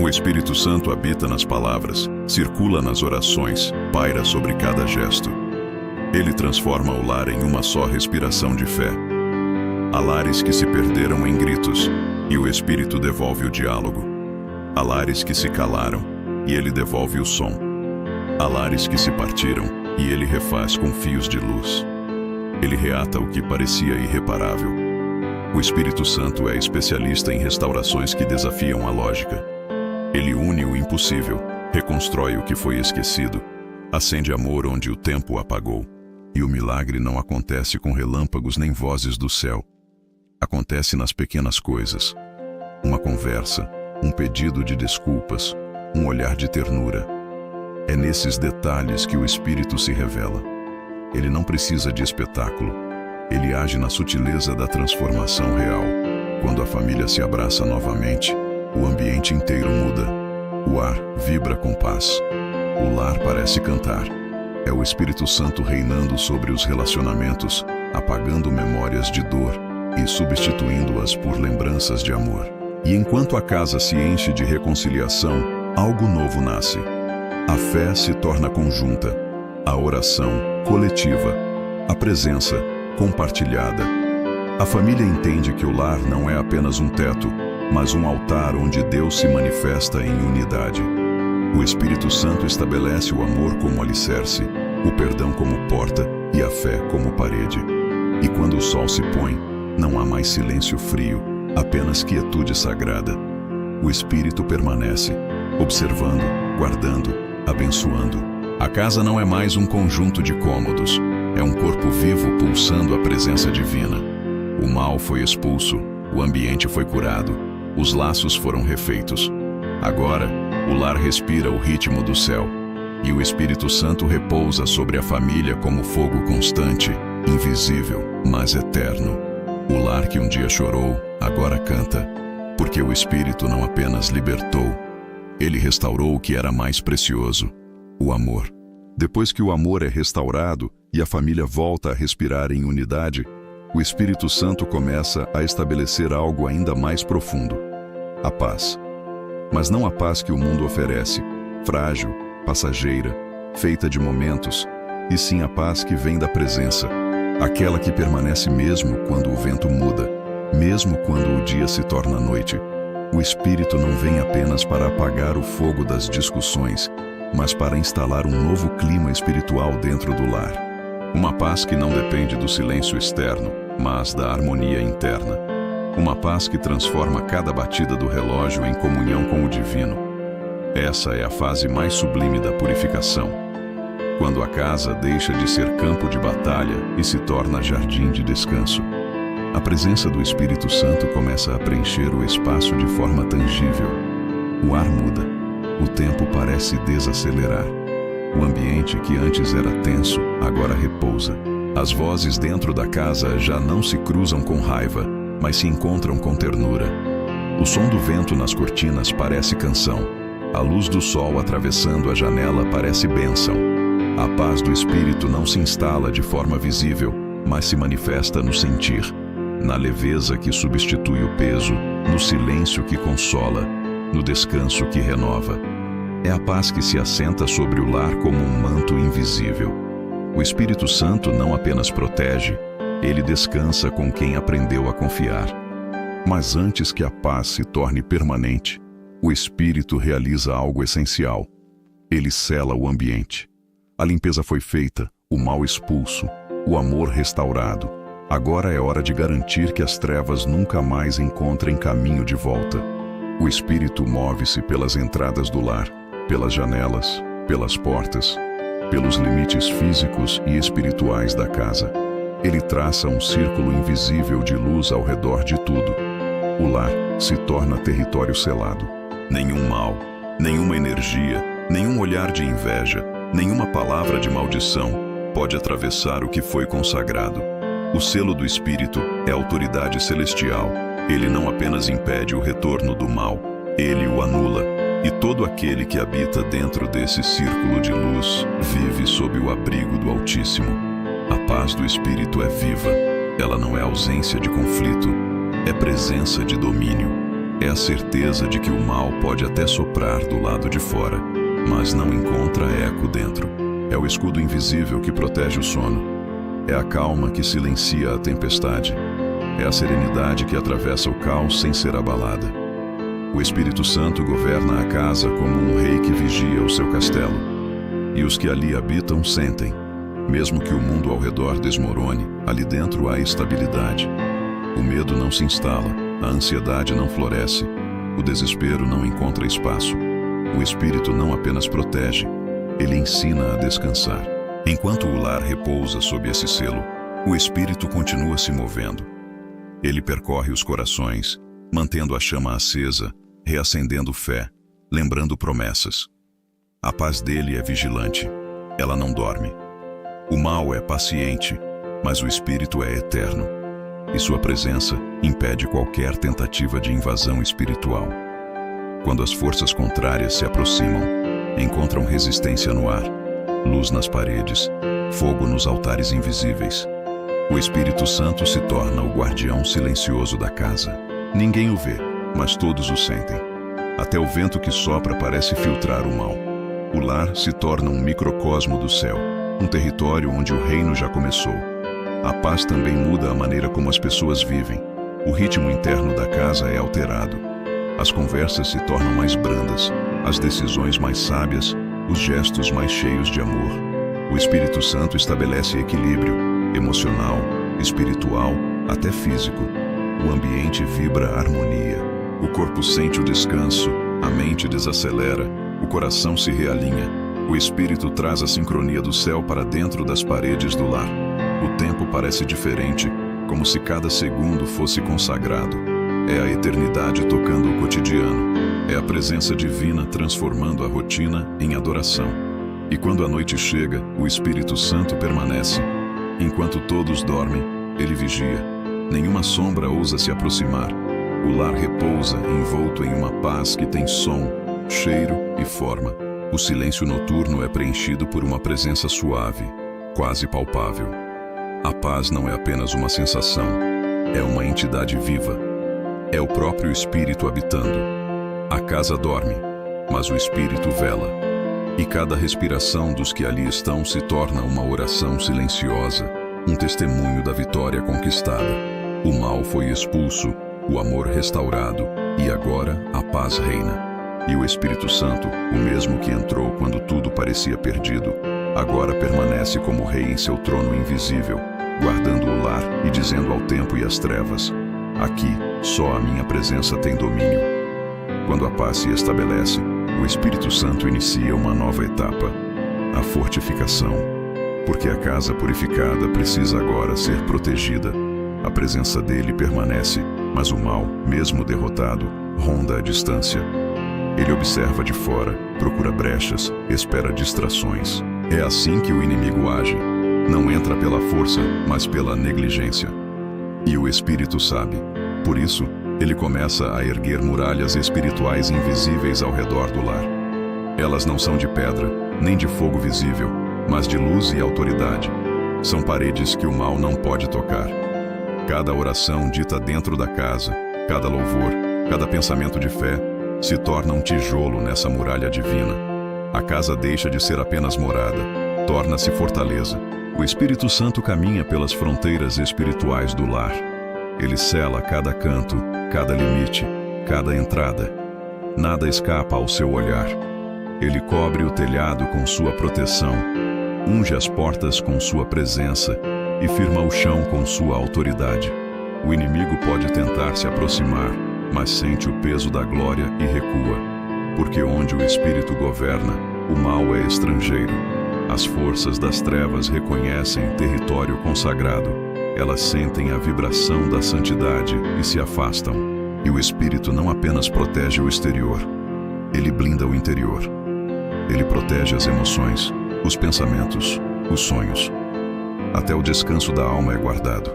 O Espírito Santo habita nas palavras, circula nas orações, paira sobre cada gesto. Ele transforma o lar em uma só respiração de fé. Há lares que se perderam em gritos, e o Espírito devolve o diálogo. Há lares que se calaram, e ele devolve o som. Há lares que se partiram, e ele refaz com fios de luz. Ele reata o que parecia irreparável. O Espírito Santo é especialista em restaurações que desafiam a lógica. Ele une o impossível, reconstrói o que foi esquecido, acende amor onde o tempo apagou. E o milagre não acontece com relâmpagos nem vozes do céu. Acontece nas pequenas coisas. Uma conversa, um pedido de desculpas, um olhar de ternura. É nesses detalhes que o Espírito se revela. Ele não precisa de espetáculo. Ele age na sutileza da transformação real. Quando a família se abraça novamente, o ambiente inteiro muda. O ar vibra com paz. O lar parece cantar. É o Espírito Santo reinando sobre os relacionamentos, apagando memórias de dor e substituindo-as por lembranças de amor. E enquanto a casa se enche de reconciliação, algo novo nasce. A fé se torna conjunta, a oração coletiva, a presença compartilhada. A família entende que o lar não é apenas um teto, mas um altar onde Deus se manifesta em unidade. O Espírito Santo estabelece o amor como alicerce, o perdão como porta e a fé como parede. E quando o sol se põe, não há mais silêncio frio, apenas quietude sagrada. O Espírito permanece, observando, guardando, abençoando. A casa não é mais um conjunto de cômodos, é um corpo vivo pulsando a presença divina. O mal foi expulso, o ambiente foi curado, os laços foram refeitos. Agora, o lar respira o ritmo do céu, e o Espírito Santo repousa sobre a família como fogo constante, invisível, mas eterno. O lar que um dia chorou, agora canta, porque o Espírito não apenas libertou, ele restaurou o que era mais precioso, o amor. Depois que o amor é restaurado e a família volta a respirar em unidade, o Espírito Santo começa a estabelecer algo ainda mais profundo: a paz. Mas não a paz que o mundo oferece, frágil, passageira, feita de momentos, e sim a paz que vem da presença, aquela que permanece mesmo quando o vento muda, mesmo quando o dia se torna noite. O Espírito não vem apenas para apagar o fogo das discussões, mas para instalar um novo clima espiritual dentro do lar. Uma paz que não depende do silêncio externo, mas da harmonia interna. Uma paz que transforma cada batida do relógio em comunhão com o divino. Essa é a fase mais sublime da purificação, quando a casa deixa de ser campo de batalha e se torna jardim de descanso. A presença do Espírito Santo começa a preencher o espaço de forma tangível. O ar muda. O tempo parece desacelerar. O ambiente que antes era tenso, agora repousa. As vozes dentro da casa já não se cruzam com raiva, mas se encontram com ternura. O som do vento nas cortinas parece canção. A luz do sol atravessando a janela parece bênção. A paz do Espírito não se instala de forma visível, mas se manifesta no sentir, na leveza que substitui o peso, no silêncio que consola, no descanso que renova. É a paz que se assenta sobre o lar como um manto invisível. O Espírito Santo não apenas protege, ele descansa com quem aprendeu a confiar. Mas antes que a paz se torne permanente, o Espírito realiza algo essencial. Ele sela o ambiente. A limpeza foi feita, o mal expulso, o amor restaurado. Agora é hora de garantir que as trevas nunca mais encontrem caminho de volta. O Espírito move-se pelas entradas do lar, pelas janelas, pelas portas, pelos limites físicos e espirituais da casa. Ele traça um círculo invisível de luz ao redor de tudo. O lar se torna território selado. Nenhum mal, nenhuma energia, nenhum olhar de inveja, nenhuma palavra de maldição pode atravessar o que foi consagrado. O selo do Espírito é autoridade celestial. Ele não apenas impede o retorno do mal, ele o anula. E todo aquele que habita dentro desse círculo de luz vive sob o abrigo do Altíssimo. A paz do Espírito é viva. Ela não é ausência de conflito, é presença de domínio. É a certeza de que o mal pode até soprar do lado de fora, mas não encontra eco dentro. É o escudo invisível que protege o sono. É a calma que silencia a tempestade. É a serenidade que atravessa o caos sem ser abalada. O Espírito Santo governa a casa como um rei que vigia o seu castelo. E os que ali habitam sentem. Mesmo que o mundo ao redor desmorone, ali dentro há estabilidade. O medo não se instala, a ansiedade não floresce, o desespero não encontra espaço. O Espírito não apenas protege, ele ensina a descansar. Enquanto o lar repousa sob esse selo, o Espírito continua se movendo. Ele percorre os corações, mantendo a chama acesa, reacendendo fé, lembrando promessas. A paz dele é vigilante, ela não dorme. O mal é paciente, mas o Espírito é eterno. E sua presença impede qualquer tentativa de invasão espiritual. Quando as forças contrárias se aproximam, encontram resistência no ar, luz nas paredes, fogo nos altares invisíveis. O Espírito Santo se torna o guardião silencioso da casa. Ninguém o vê, mas todos o sentem. Até o vento que sopra parece filtrar o mal. O lar se torna um microcosmo do céu, um território onde o reino já começou. A paz também muda a maneira como as pessoas vivem. O ritmo interno da casa é alterado. As conversas se tornam mais brandas, as decisões mais sábias, os gestos mais cheios de amor. O Espírito Santo estabelece equilíbrio emocional, espiritual, até físico. O ambiente vibra harmonia. O corpo sente o descanso, a mente desacelera, o coração se realinha. O Espírito traz a sincronia do céu para dentro das paredes do lar. O tempo parece diferente, como se cada segundo fosse consagrado. É a eternidade tocando o cotidiano. É a presença divina transformando a rotina em adoração. E quando a noite chega, o Espírito Santo permanece. Enquanto todos dormem, ele vigia. Nenhuma sombra ousa se aproximar. O lar repousa, envolto em uma paz que tem som, cheiro e forma. O silêncio noturno é preenchido por uma presença suave, quase palpável. A paz não é apenas uma sensação, é uma entidade viva. É o próprio Espírito habitando. A casa dorme, mas o Espírito vela. E cada respiração dos que ali estão se torna uma oração silenciosa, um testemunho da vitória conquistada. O mal foi expulso, o amor restaurado, e agora a paz reina. E o Espírito Santo, o mesmo que entrou quando tudo parecia perdido, agora permanece como rei em seu trono invisível, guardando o lar e dizendo ao tempo e às trevas: aqui, só a minha presença tem domínio. Quando a paz se estabelece, o Espírito Santo inicia uma nova etapa, a fortificação. Porque a casa purificada precisa agora ser protegida. A presença dele permanece, mas o mal, mesmo derrotado, ronda a distância. Ele observa de fora, procura brechas, espera distrações. É assim que o inimigo age. Não entra pela força, mas pela negligência. E o Espírito sabe. Por isso, ele começa a erguer muralhas espirituais invisíveis ao redor do lar. Elas não são de pedra, nem de fogo visível, mas de luz e autoridade. São paredes que o mal não pode tocar. Cada oração dita dentro da casa, cada louvor, cada pensamento de fé, se torna um tijolo nessa muralha divina. A casa deixa de ser apenas morada, torna-se fortaleza. O Espírito Santo caminha pelas fronteiras espirituais do lar. Ele sela cada canto, cada limite, cada entrada. Nada escapa ao seu olhar. Ele cobre o telhado com sua proteção, unge as portas com sua presença e firma o chão com sua autoridade. O inimigo pode tentar se aproximar, mas sente o peso da glória e recua, porque onde o Espírito governa, o mal é estrangeiro. As forças das trevas reconhecem território consagrado. Elas sentem a vibração da santidade e se afastam. E o Espírito não apenas protege o exterior, ele blinda o interior. Ele protege as emoções, os pensamentos, os sonhos. Até o descanso da alma é guardado.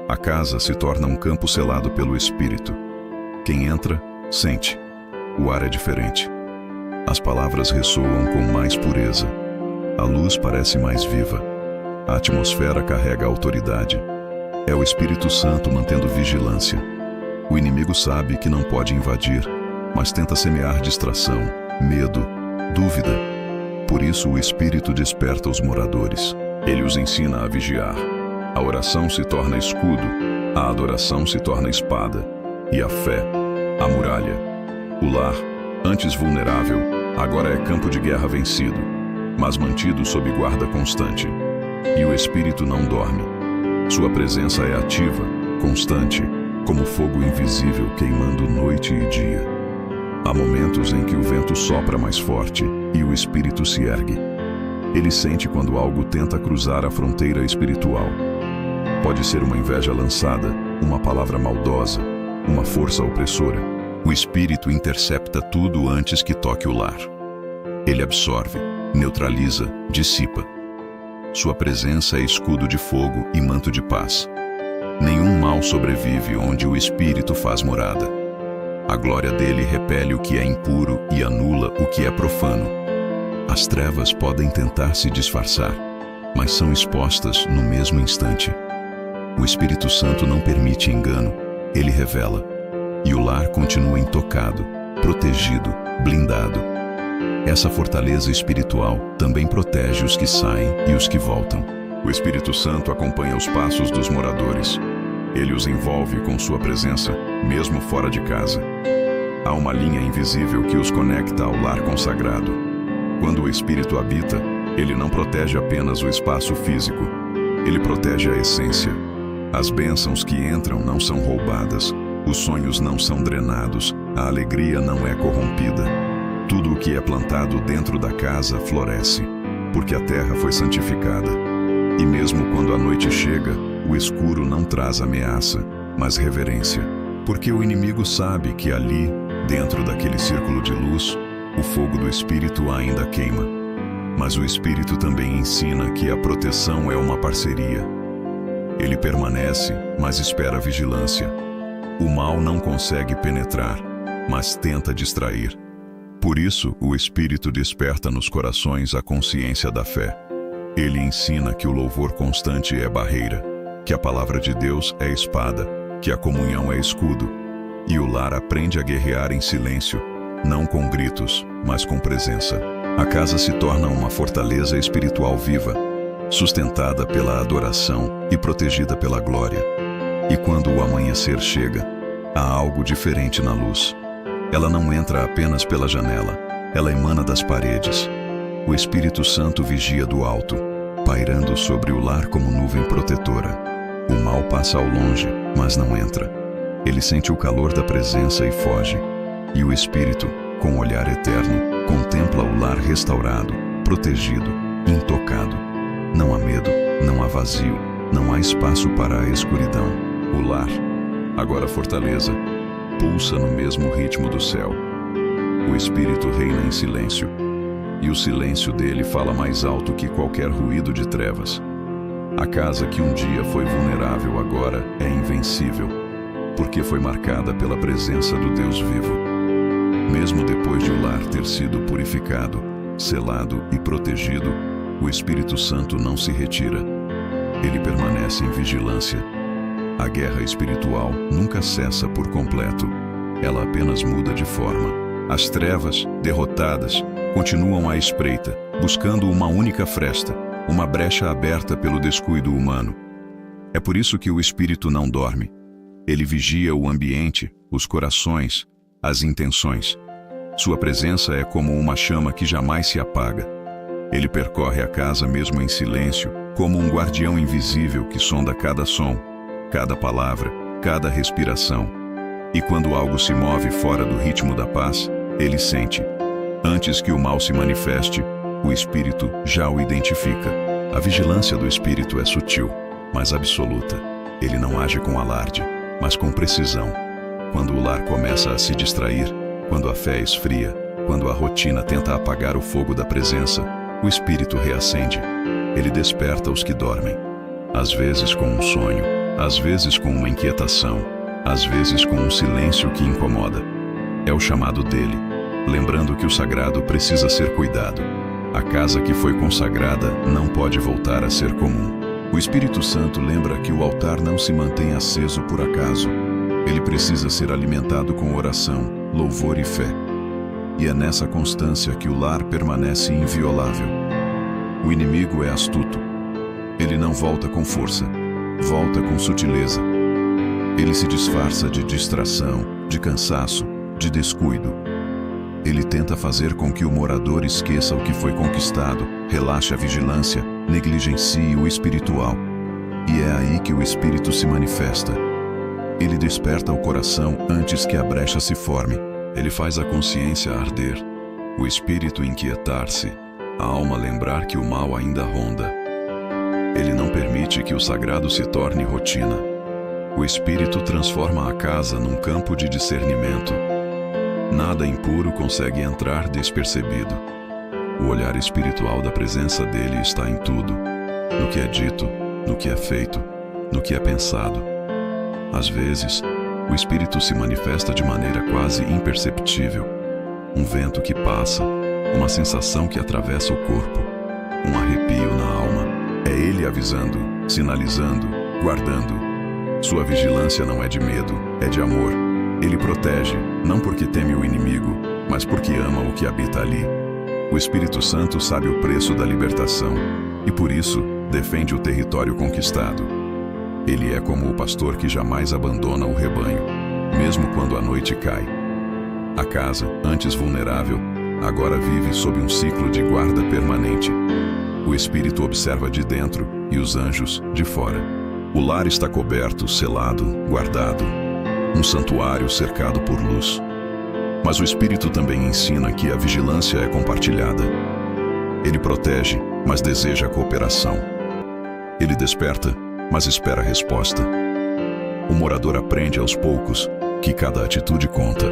A casa se torna um campo selado pelo Espírito. Quem entra, sente. O ar é diferente. As palavras ressoam com mais pureza. A luz parece mais viva. A atmosfera carrega autoridade. É o Espírito Santo mantendo vigilância. O inimigo sabe que não pode invadir, mas tenta semear distração, medo, dúvida. Por isso o Espírito desperta os moradores. Ele os ensina a vigiar. A oração se torna escudo, a adoração se torna espada, e a fé, a muralha. O lar, antes vulnerável, agora é campo de guerra vencido, mas mantido sob guarda constante. E o Espírito não dorme. Sua presença é ativa, constante, como fogo invisível queimando noite e dia. Há momentos em que o vento sopra mais forte e o Espírito se ergue. Ele sente quando algo tenta cruzar a fronteira espiritual. Pode ser uma inveja lançada, uma palavra maldosa, uma força opressora. O Espírito intercepta tudo antes que toque o lar. Ele absorve, neutraliza, dissipa. Sua presença é escudo de fogo e manto de paz. Nenhum mal sobrevive onde o Espírito faz morada. A glória dele repele o que é impuro e anula o que é profano. As trevas podem tentar se disfarçar, mas são expostas no mesmo instante. O Espírito Santo não permite engano, ele revela. E o lar continua intocado, protegido, blindado. Essa fortaleza espiritual também protege os que saem e os que voltam. O Espírito Santo acompanha os passos dos moradores. Ele os envolve com sua presença, mesmo fora de casa. Há uma linha invisível que os conecta ao lar consagrado. Quando o Espírito habita, ele não protege apenas o espaço físico. Ele protege a essência. As bênçãos que entram não são roubadas, os sonhos não são drenados, a alegria não é corrompida. Tudo o que é plantado dentro da casa floresce, porque a terra foi santificada. E mesmo quando a noite chega, o escuro não traz ameaça, mas reverência, porque o inimigo sabe que ali, dentro daquele círculo de luz, o fogo do Espírito ainda queima. Mas o Espírito também ensina que a proteção é uma parceria. Ele permanece, mas espera vigilância. O mal não consegue penetrar, mas tenta distrair. Por isso, o Espírito desperta nos corações a consciência da fé. Ele ensina que o louvor constante é barreira, que a palavra de Deus é espada, que a comunhão é escudo. E o lar aprende a guerrear em silêncio, não com gritos, mas com presença. A casa se torna uma fortaleza espiritual viva, sustentada pela adoração e protegida pela glória. E quando o amanhecer chega, há algo diferente na luz. Ela não entra apenas pela janela, ela emana das paredes. O Espírito Santo vigia do alto, pairando sobre o lar como nuvem protetora. O mal passa ao longe, mas não entra. Ele sente o calor da presença e foge. E o Espírito, com olhar eterno, contempla o lar restaurado, protegido, intocado. Não há medo, não há vazio, Não há espaço para a escuridão. O lar, agora fortaleza, pulsa no mesmo ritmo do céu. O espírito reina em silêncio, e o silêncio dele fala mais alto que qualquer ruído de trevas. A casa que um dia foi vulnerável agora é invencível, porque foi marcada pela presença do Deus vivo. Mesmo depois de o lar ter sido purificado, selado e protegido, o Espírito Santo não se retira. Ele permanece em vigilância. A guerra espiritual nunca cessa por completo. Ela apenas muda de forma. As trevas, derrotadas, continuam à espreita, buscando uma única fresta, uma brecha aberta pelo descuido humano. É por isso que o Espírito não dorme. Ele vigia o ambiente, os corações, as intenções. Sua presença é como uma chama que jamais se apaga. Ele percorre a casa mesmo em silêncio, como um guardião invisível que sonda cada som, cada palavra, cada respiração. E quando algo se move fora do ritmo da paz, ele sente. Antes que o mal se manifeste, o Espírito já o identifica. A vigilância do Espírito é sutil, mas absoluta. Ele não age com alarde, mas com precisão. Quando o lar começa a se distrair, quando a fé esfria, quando a rotina tenta apagar o fogo da presença, o Espírito reacende. Ele desperta os que dormem. Às vezes com um sonho, às vezes com uma inquietação, às vezes com um silêncio que incomoda. É o chamado dele, lembrando que o sagrado precisa ser cuidado. A casa que foi consagrada não pode voltar a ser comum. O Espírito Santo lembra que o altar não se mantém aceso por acaso. Ele precisa ser alimentado com oração, louvor e fé. E é nessa constância que o lar permanece inviolável. O inimigo é astuto. Ele não volta com força, volta com sutileza. Ele se disfarça de distração, de cansaço, de descuido. Ele tenta fazer com que o morador esqueça o que foi conquistado, relaxe a vigilância, negligencie o espiritual. E é aí que o Espírito se manifesta. Ele desperta o coração antes que a brecha se forme. Ele faz a consciência arder, o espírito inquietar-se, a alma lembrar que o mal ainda ronda. Ele não permite que o sagrado se torne rotina. O Espírito transforma a casa num campo de discernimento. Nada impuro consegue entrar despercebido. O olhar espiritual da presença dele está em tudo, no que é dito, no que é feito, no que é pensado. Às vezes, o Espírito se manifesta de maneira quase imperceptível. Um vento que passa, uma sensação que atravessa o corpo, um arrepio na alma. É ele avisando, sinalizando, guardando. Sua vigilância não é de medo, é de amor. Ele protege, não porque teme o inimigo, mas porque ama o que habita ali. O Espírito Santo sabe o preço da libertação e, por isso, defende o território conquistado. Ele é como o pastor que jamais abandona o rebanho, mesmo quando a noite cai. A casa, antes vulnerável, agora vive sob um ciclo de guarda permanente. O Espírito observa de dentro e os anjos de fora. O lar está coberto, selado, guardado. Um santuário cercado por luz. Mas o Espírito também ensina que a vigilância é compartilhada. Ele protege, mas deseja cooperação. Ele desperta, mas espera a resposta. O morador aprende aos poucos que cada atitude conta.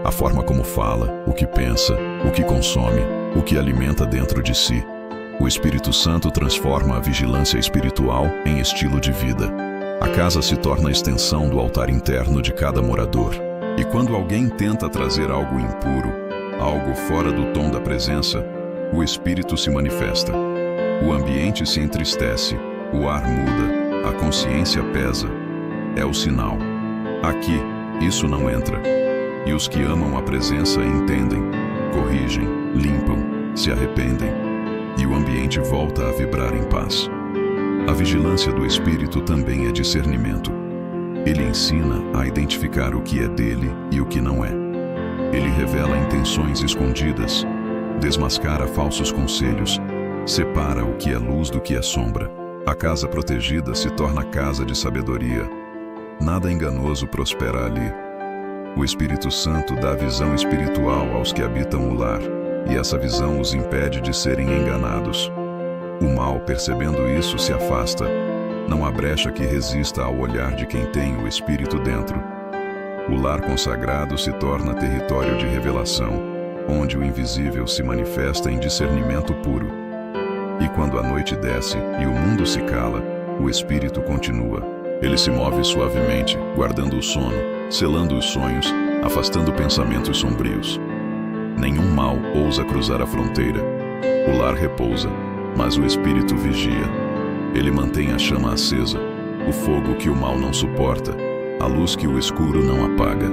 A forma como fala, o que pensa, o que consome, o que alimenta dentro de si. O Espírito Santo transforma a vigilância espiritual em estilo de vida. A casa se torna a extensão do altar interno de cada morador. E quando alguém tenta trazer algo impuro, algo fora do tom da presença, o Espírito se manifesta. O ambiente se entristece, o ar muda, a consciência pesa. É o sinal. Aqui, isso não entra. E os que amam a presença entendem, corrigem, limpam, se arrependem. E o ambiente volta a vibrar em paz. A vigilância do Espírito também é discernimento. Ele ensina a identificar o que é dele e o que não é. Ele revela intenções escondidas, desmascara falsos conselhos, separa o que é luz do que é sombra. A casa protegida se torna casa de sabedoria. Nada enganoso prospera ali. O Espírito Santo dá visão espiritual aos que habitam o lar, e essa visão os impede de serem enganados. O mal, percebendo isso, se afasta. Não há brecha que resista ao olhar de quem tem o Espírito dentro. O lar consagrado se torna território de revelação, onde o invisível se manifesta em discernimento puro. E quando a noite desce e o mundo se cala, o Espírito continua. Ele se move suavemente, guardando o sono, selando os sonhos, afastando pensamentos sombrios. Nenhum mal ousa cruzar a fronteira. O lar repousa, mas o Espírito vigia. Ele mantém a chama acesa, o fogo que o mal não suporta, a luz que o escuro não apaga.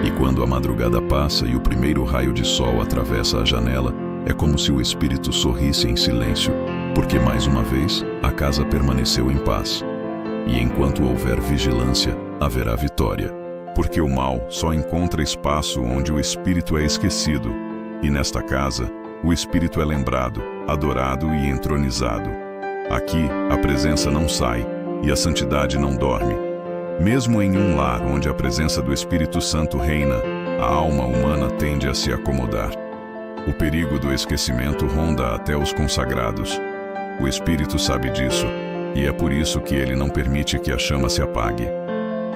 E quando a madrugada passa e o primeiro raio de sol atravessa a janela, é como se o Espírito sorrisse em silêncio, porque mais uma vez a casa permaneceu em paz. E enquanto houver vigilância, haverá vitória. Porque o mal só encontra espaço onde o Espírito é esquecido. E nesta casa, o Espírito é lembrado, adorado e entronizado. Aqui, a presença não sai e a santidade não dorme. Mesmo em um lar onde a presença do Espírito Santo reina, a alma humana tende a se acomodar. O perigo do esquecimento ronda até os consagrados. O Espírito sabe disso, e é por isso que ele não permite que a chama se apague.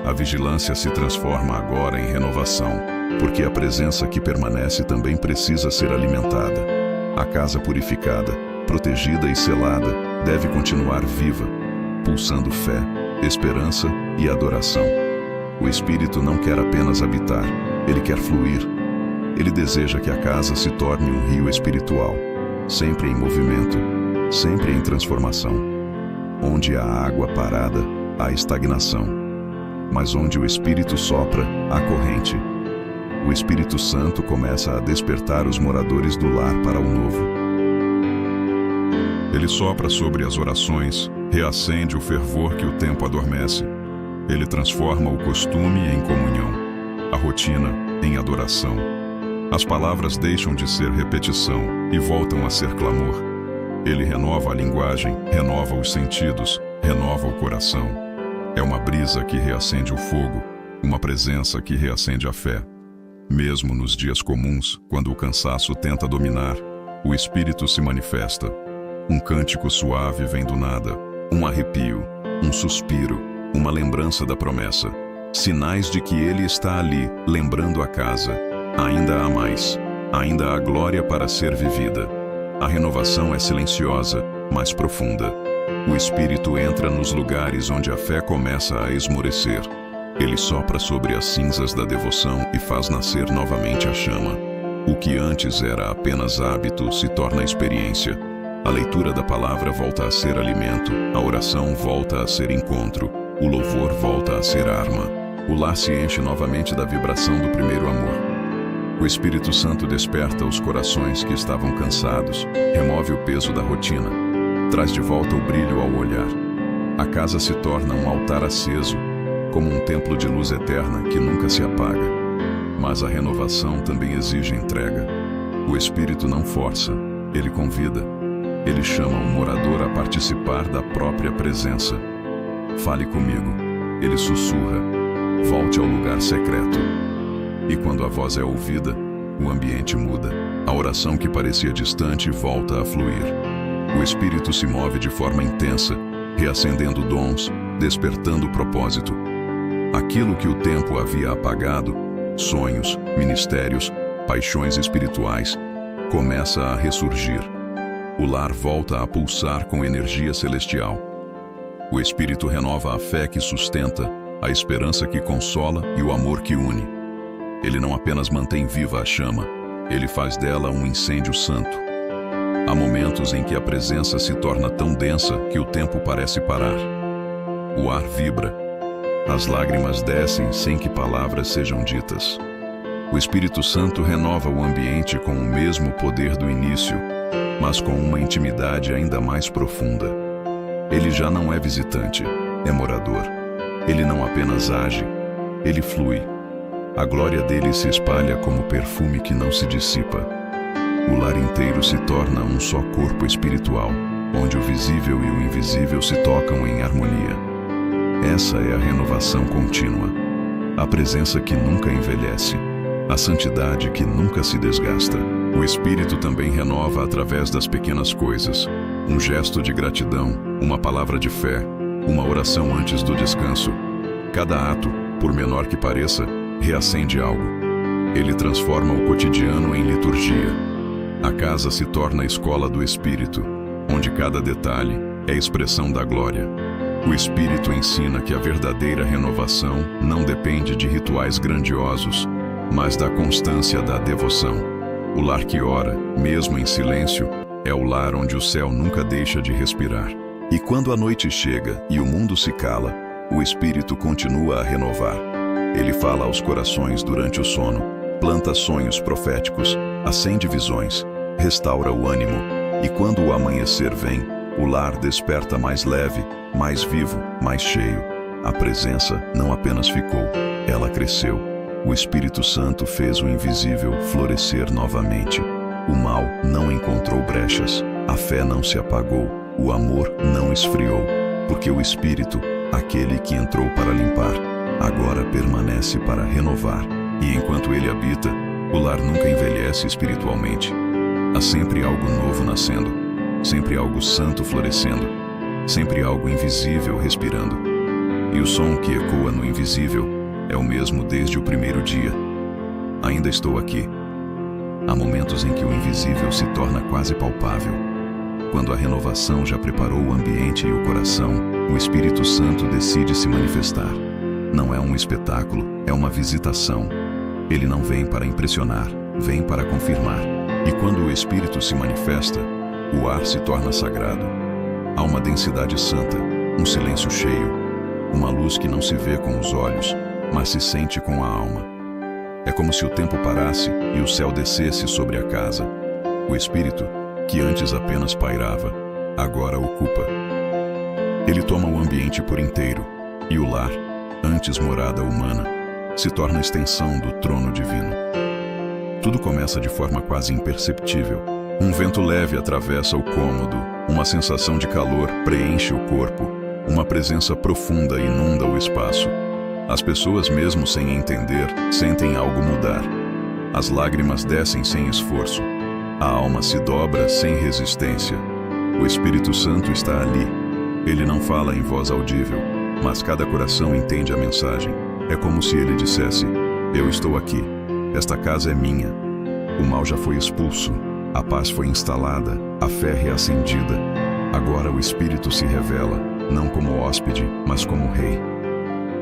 A vigilância se transforma agora em renovação, porque a presença que permanece também precisa ser alimentada. A casa purificada, protegida e selada, deve continuar viva, pulsando fé, esperança e adoração. O Espírito não quer apenas habitar, ele quer fluir. Ele deseja que a casa se torne um rio espiritual, sempre em movimento, sempre em transformação. Onde há água parada, há estagnação. Mas onde o Espírito sopra, há corrente. O Espírito Santo começa a despertar os moradores do lar para o novo. Ele sopra sobre as orações, reacende o fervor que o tempo adormece. Ele transforma o costume em comunhão, a rotina em adoração. As palavras deixam de ser repetição e voltam a ser clamor. Ele renova a linguagem, renova os sentidos, renova o coração. É uma brisa que reacende o fogo, uma presença que reacende a fé. Mesmo nos dias comuns, quando o cansaço tenta dominar, o Espírito se manifesta. Um cântico suave vem do nada, um arrepio, um suspiro, uma lembrança da promessa. Sinais de que Ele está ali, lembrando a casa. Ainda há mais, ainda há glória para ser vivida. A renovação é silenciosa, mas profunda. O Espírito entra nos lugares onde a fé começa a esmorecer. Ele sopra sobre as cinzas da devoção e faz nascer novamente a chama. O que antes era apenas hábito se torna experiência. A leitura da palavra volta a ser alimento, a oração volta a ser encontro, o louvor volta a ser arma. O lar se enche novamente da vibração do primeiro amor. O Espírito Santo desperta os corações que estavam cansados, remove o peso da rotina, traz de volta o brilho ao olhar. A casa se torna um altar aceso, como um templo de luz eterna que nunca se apaga. Mas a renovação também exige entrega. O Espírito não força, ele convida. Ele chama o morador a participar da própria presença. Fale comigo, ele sussurra, volte ao lugar secreto. E quando a voz é ouvida, o ambiente muda. A oração que parecia distante volta a fluir. O Espírito se move de forma intensa, reacendendo dons, despertando propósito. Aquilo que o tempo havia apagado, sonhos, ministérios, paixões espirituais, começa a ressurgir. O lar volta a pulsar com energia celestial. O Espírito renova a fé que sustenta, a esperança que consola e o amor que une. Ele não apenas mantém viva a chama, ele faz dela um incêndio santo. Há momentos em que a presença se torna tão densa que o tempo parece parar. O ar vibra. As lágrimas descem sem que palavras sejam ditas. O Espírito Santo renova o ambiente com o mesmo poder do início, mas com uma intimidade ainda mais profunda. Ele já não é visitante, é morador. Ele não apenas age, ele flui. A glória dele se espalha como perfume que não se dissipa. O lar inteiro se torna um só corpo espiritual, onde o visível e o invisível se tocam em harmonia. Essa é a renovação contínua, a presença que nunca envelhece, a santidade que nunca se desgasta. O Espírito também renova através das pequenas coisas, um gesto de gratidão, uma palavra de fé, uma oração antes do descanso. Cada ato, por menor que pareça, reacende algo. Ele transforma o cotidiano em liturgia. A casa se torna a escola do Espírito, onde cada detalhe é expressão da glória. O Espírito ensina que a verdadeira renovação não depende de rituais grandiosos, mas da constância da devoção. O lar que ora, mesmo em silêncio, é o lar onde o céu nunca deixa de respirar. E quando a noite chega e o mundo se cala, o Espírito continua a renovar. Ele fala aos corações durante o sono, planta sonhos proféticos, acende visões, restaura o ânimo, e quando o amanhecer vem, o lar desperta mais leve, mais vivo, mais cheio. A presença não apenas ficou, ela cresceu. O Espírito Santo fez o invisível florescer novamente. O mal não encontrou brechas, a fé não se apagou, o amor não esfriou, porque o Espírito, aquele que entrou para limpar, agora permanece para renovar. E enquanto ele habita, o lar nunca envelhece espiritualmente. Há sempre algo novo nascendo, sempre algo santo florescendo, sempre algo invisível respirando. E o som que ecoa no invisível é o mesmo desde o primeiro dia. Ainda estou aqui. Há momentos em que o invisível se torna quase palpável. Quando a renovação já preparou o ambiente e o coração, o Espírito Santo decide se manifestar. Não é um espetáculo, é uma visitação. Ele não vem para impressionar, vem para confirmar. E quando o Espírito se manifesta, o ar se torna sagrado. Há uma densidade santa, um silêncio cheio, uma luz que não se vê com os olhos, mas se sente com a alma. É como se o tempo parasse e o céu descesse sobre a casa. O Espírito, que antes apenas pairava, agora ocupa. Ele toma o ambiente por inteiro, e o lar, antes morada humana, se torna extensão do trono divino. Tudo começa de forma quase imperceptível. Um vento leve atravessa o cômodo, uma sensação de calor preenche o corpo, uma presença profunda inunda o espaço. As pessoas, mesmo sem entender, sentem algo mudar. As lágrimas descem sem esforço. A alma se dobra sem resistência. O Espírito Santo está ali. Ele não fala em voz audível, mas cada coração entende a mensagem. É como se ele dissesse: eu estou aqui. Esta casa é minha. O mal já foi expulso. A paz foi instalada. A fé reacendida. Agora o Espírito se revela, não como hóspede, mas como rei.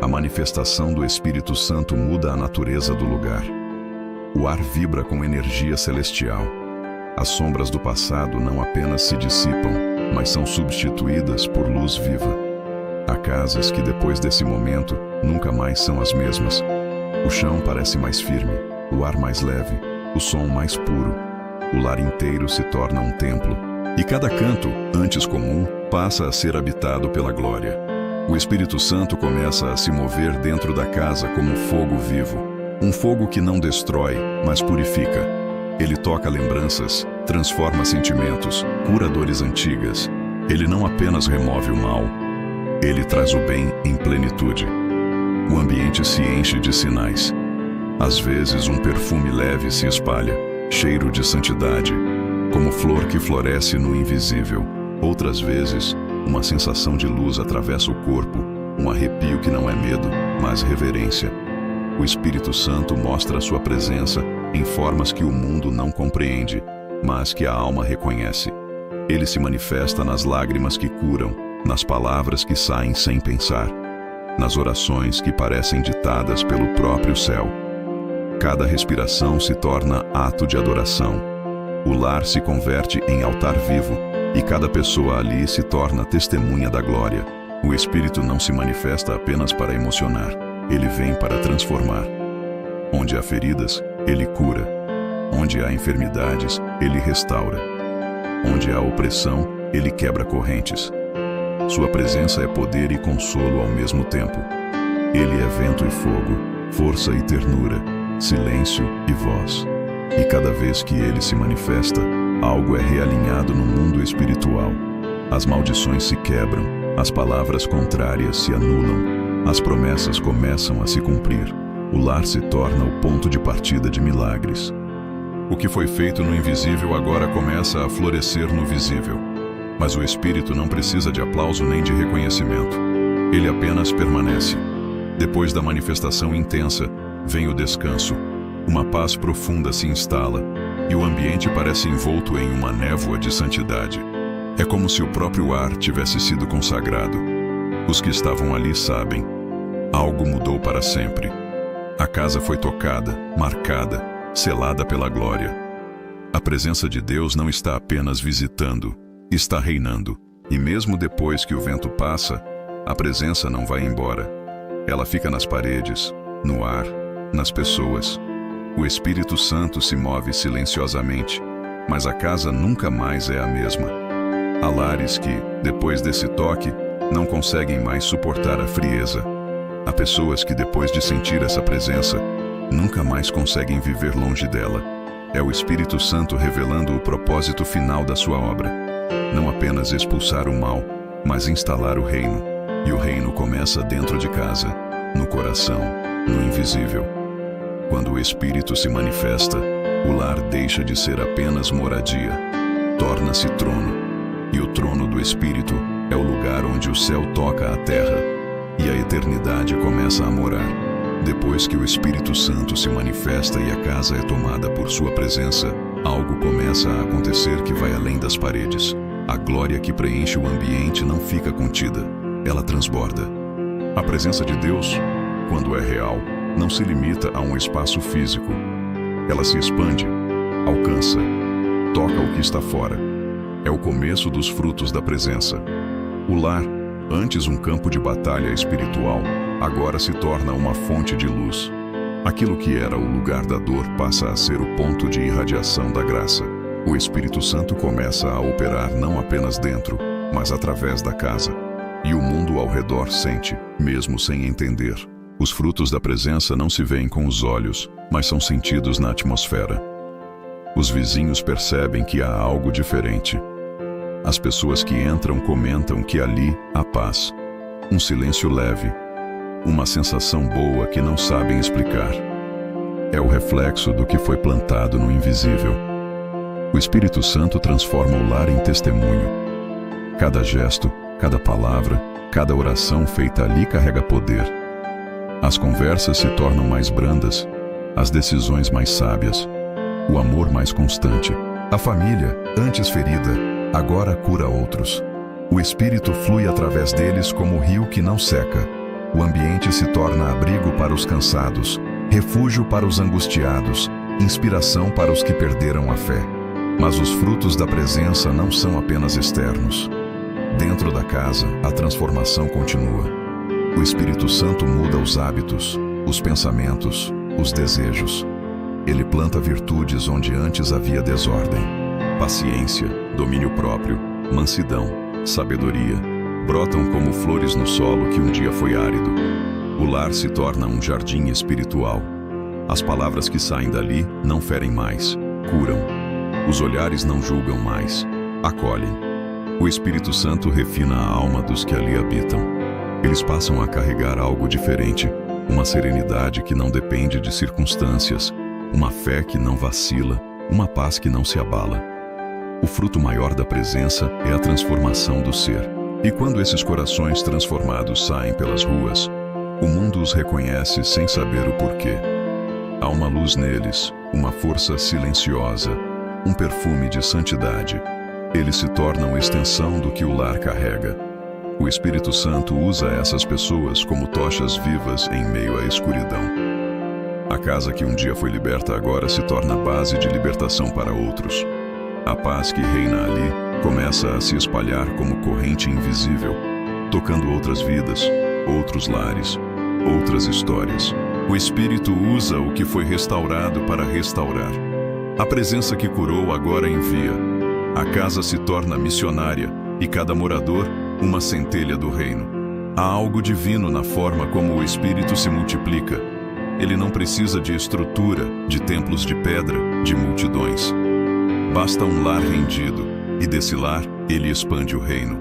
A manifestação do Espírito Santo muda a natureza do lugar. O ar vibra com energia celestial. As sombras do passado não apenas se dissipam, mas são substituídas por luz viva. Há casas que depois desse momento nunca mais são as mesmas. O chão parece mais firme, o ar mais leve, o som mais puro. O lar inteiro se torna um templo, e cada canto, antes comum, passa a ser habitado pela glória. O Espírito Santo começa a se mover dentro da casa como fogo vivo. Um fogo que não destrói, mas purifica. Ele toca lembranças, transforma sentimentos, cura dores antigas. Ele não apenas remove o mal, ele traz o bem em plenitude. O ambiente se enche de sinais. Às vezes um perfume leve se espalha, cheiro de santidade, como flor que floresce no invisível. Outras vezes, uma sensação de luz atravessa o corpo, um arrepio que não é medo, mas reverência. O Espírito Santo mostra a sua presença em formas que o mundo não compreende, mas que a alma reconhece. Ele se manifesta nas lágrimas que curam, nas palavras que saem sem pensar, nas orações que parecem ditadas pelo próprio céu. Cada respiração se torna ato de adoração. O lar se converte em altar vivo, e cada pessoa ali se torna testemunha da glória. O Espírito não se manifesta apenas para emocionar, ele vem para transformar. Onde há feridas, ele cura. Onde há enfermidades, ele restaura. Onde há opressão, ele quebra correntes. Sua presença é poder e consolo ao mesmo tempo. Ele é vento e fogo, força e ternura, silêncio e voz. E cada vez que ele se manifesta, algo é realinhado no mundo espiritual. As maldições se quebram, as palavras contrárias se anulam, as promessas começam a se cumprir. O lar se torna o ponto de partida de milagres. O que foi feito no invisível agora começa a florescer no visível. Mas o Espírito não precisa de aplauso nem de reconhecimento. ele apenas permanece. Depois da manifestação intensa, vem o descanso. Uma paz profunda se instala, e o ambiente parece envolto em uma névoa de santidade. É como se o próprio ar tivesse sido consagrado. Os que estavam ali sabem. Algo mudou para sempre. A casa foi tocada, marcada, selada pela glória. A presença de Deus não está apenas visitando, está reinando. E mesmo depois que o vento passa, a presença não vai embora. Ela fica nas paredes, no ar, nas pessoas. O Espírito Santo se move silenciosamente, mas a casa nunca mais é a mesma. Há lares que, depois desse toque, não conseguem mais suportar a frieza. Há pessoas que, depois de sentir essa presença, nunca mais conseguem viver longe dela. É o Espírito Santo revelando o propósito final da sua obra. Não apenas expulsar o mal, mas instalar o reino. E o reino começa dentro de casa, no coração, no invisível. Quando o Espírito se manifesta, o lar deixa de ser apenas moradia, torna-se trono. E o trono do Espírito é o lugar onde o céu toca a terra, e a eternidade começa a morar. Depois que o Espírito Santo se manifesta e a casa é tomada por sua presença, algo começa a acontecer que vai além das paredes. A glória que preenche o ambiente não fica contida, ela transborda. A presença de Deus, quando é real, não se limita a um espaço físico. Ela se expande, alcança, toca o que está fora. É o começo dos frutos da presença. O lar, antes um campo de batalha espiritual, agora se torna uma fonte de luz. Aquilo que era o lugar da dor passa a ser o ponto de irradiação da graça. O Espírito Santo começa a operar não apenas dentro, mas através da casa. E o mundo ao redor sente, mesmo sem entender. Os frutos da presença não se veem com os olhos, mas são sentidos na atmosfera. Os vizinhos percebem que há algo diferente. As pessoas que entram comentam que ali há paz. Um silêncio leve. Uma sensação boa que não sabem explicar. É o reflexo do que foi plantado no invisível. O Espírito Santo transforma o lar em testemunho. Cada gesto, cada palavra, cada oração feita ali carrega poder. As conversas se tornam mais brandas, as decisões mais sábias, o amor mais constante. A família, antes ferida, agora cura outros. O Espírito flui através deles como o rio que não seca. O ambiente se torna abrigo para os cansados, refúgio para os angustiados, inspiração para os que perderam a fé. Mas os frutos da presença não são apenas externos. Dentro da casa, a transformação continua. O Espírito Santo muda os hábitos, os pensamentos, os desejos. Ele planta virtudes onde antes havia desordem. Paciência, domínio próprio, mansidão, sabedoria, brotam como flores no solo que um dia foi árido. O lar se torna um jardim espiritual. As palavras que saem dali não ferem mais, curam. Os olhares não julgam mais, acolhem. O Espírito Santo refina a alma dos que ali habitam. Eles passam a carregar algo diferente, uma serenidade que não depende de circunstâncias, uma fé que não vacila, uma paz que não se abala. O fruto maior da presença é a transformação do ser. E quando esses corações transformados saem pelas ruas, o mundo os reconhece sem saber o porquê. Há uma luz neles, uma força silenciosa, um perfume de santidade. Eles se tornam extensão do que o lar carrega. O Espírito Santo usa essas pessoas como tochas vivas em meio à escuridão. A casa que um dia foi liberta agora se torna base de libertação para outros. A paz que reina ali começa a se espalhar como corrente invisível, tocando outras vidas, outros lares, outras histórias. O Espírito usa o que foi restaurado para restaurar. A presença que curou agora envia. A casa se torna missionária e cada morador uma centelha do reino. Há algo divino na forma como o Espírito se multiplica. Ele não precisa de estrutura, de templos de pedra, de multidões. Basta um lar rendido, e desse lar, ele expande o reino.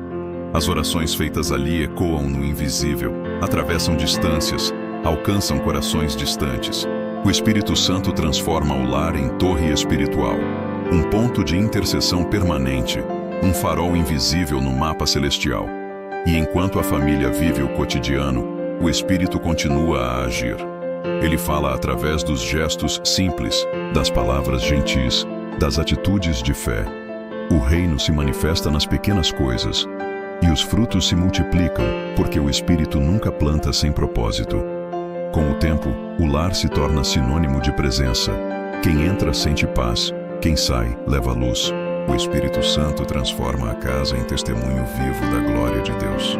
As orações feitas ali ecoam no invisível, atravessam distâncias, alcançam corações distantes. O Espírito Santo transforma o lar em torre espiritual, um ponto de intercessão permanente, um farol invisível no mapa celestial. E enquanto a família vive o cotidiano, o Espírito continua a agir. Ele fala através dos gestos simples, das palavras gentis, das atitudes de fé. O reino se manifesta nas pequenas coisas, e os frutos se multiplicam, porque o Espírito nunca planta sem propósito. Com o tempo, o lar se torna sinônimo de presença. Quem entra sente paz, quem sai leva luz. O Espírito Santo transforma a casa em testemunho vivo da glória de Deus.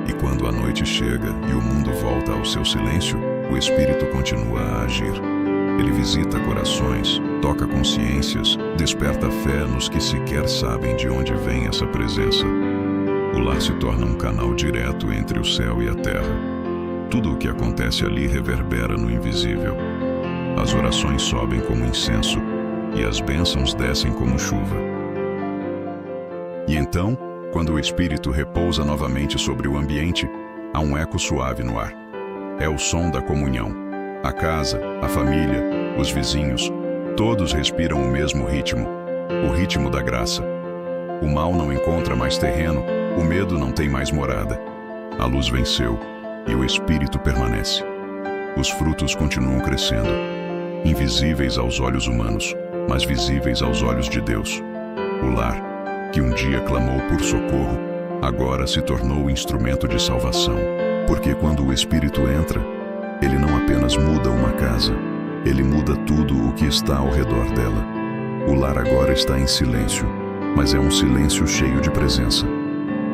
E quando a noite chega e o mundo volta ao seu silêncio, o Espírito continua a agir. Ele visita corações, toca consciências, desperta fé nos que sequer sabem de onde vem essa presença. O lar se torna um canal direto entre o céu e a terra. Tudo o que acontece ali reverbera no invisível. As orações sobem como incenso e as bênçãos descem como chuva. E então, quando o Espírito repousa novamente sobre o ambiente, há um eco suave no ar. É o som da comunhão. A casa, a família, os vizinhos, todos respiram o mesmo ritmo, o ritmo da graça. O mal não encontra mais terreno, o medo não tem mais morada. A luz venceu e o Espírito permanece. Os frutos continuam crescendo, invisíveis aos olhos humanos, mas visíveis aos olhos de Deus. O lar, que um dia clamou por socorro, agora se tornou instrumento de salvação. Porque quando o Espírito entra, ele não apenas muda uma casa, ele muda tudo o que está ao redor dela. O lar agora está em silêncio, mas é um silêncio cheio de presença.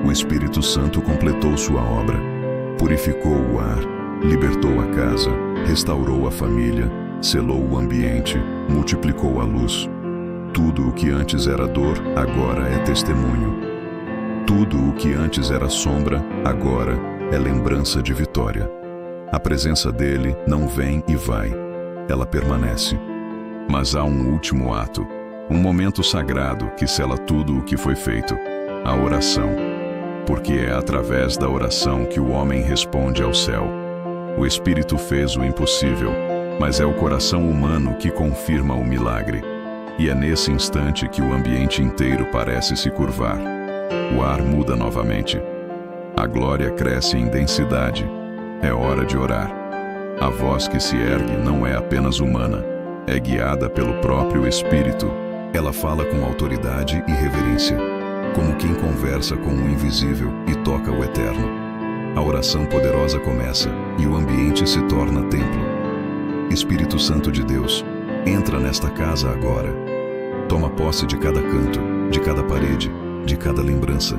O Espírito Santo completou sua obra, purificou o ar, libertou a casa, restaurou a família, selou o ambiente, multiplicou a luz. Tudo o que antes era dor, agora é testemunho. Tudo o que antes era sombra, agora é lembrança de vitória. A presença dele não vem e vai, ela permanece. Mas há um último ato, um momento sagrado que sela tudo o que foi feito, a oração. Porque é através da oração que o homem responde ao céu. O Espírito fez o impossível, mas é o coração humano que confirma o milagre. E é nesse instante que o ambiente inteiro parece se curvar. O ar muda novamente. A glória cresce em densidade. É hora de orar. A voz que se ergue não é apenas humana, é guiada pelo próprio Espírito. Ela fala com autoridade e reverência, como quem conversa com o invisível e toca o eterno. A oração poderosa começa e o ambiente se torna templo. Espírito Santo de Deus, entra nesta casa agora. Toma posse de cada canto, de cada parede, de cada lembrança.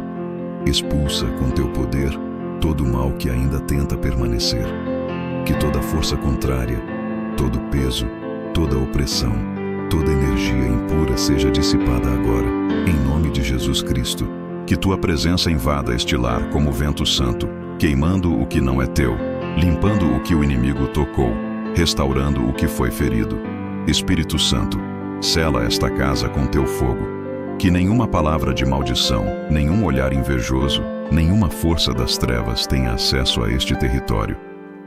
Expulsa com teu poder todo o mal que ainda tenta permanecer. Que toda força contrária, todo peso, toda opressão, toda energia impura seja dissipada agora, em nome de Jesus Cristo. Que tua presença invada este lar como vento santo, queimando o que não é teu, limpando o que o inimigo tocou, restaurando o que foi ferido. Espírito Santo, sela esta casa com teu fogo. Que nenhuma palavra de maldição, nenhum olhar invejoso, nenhuma força das trevas tenha acesso a este território.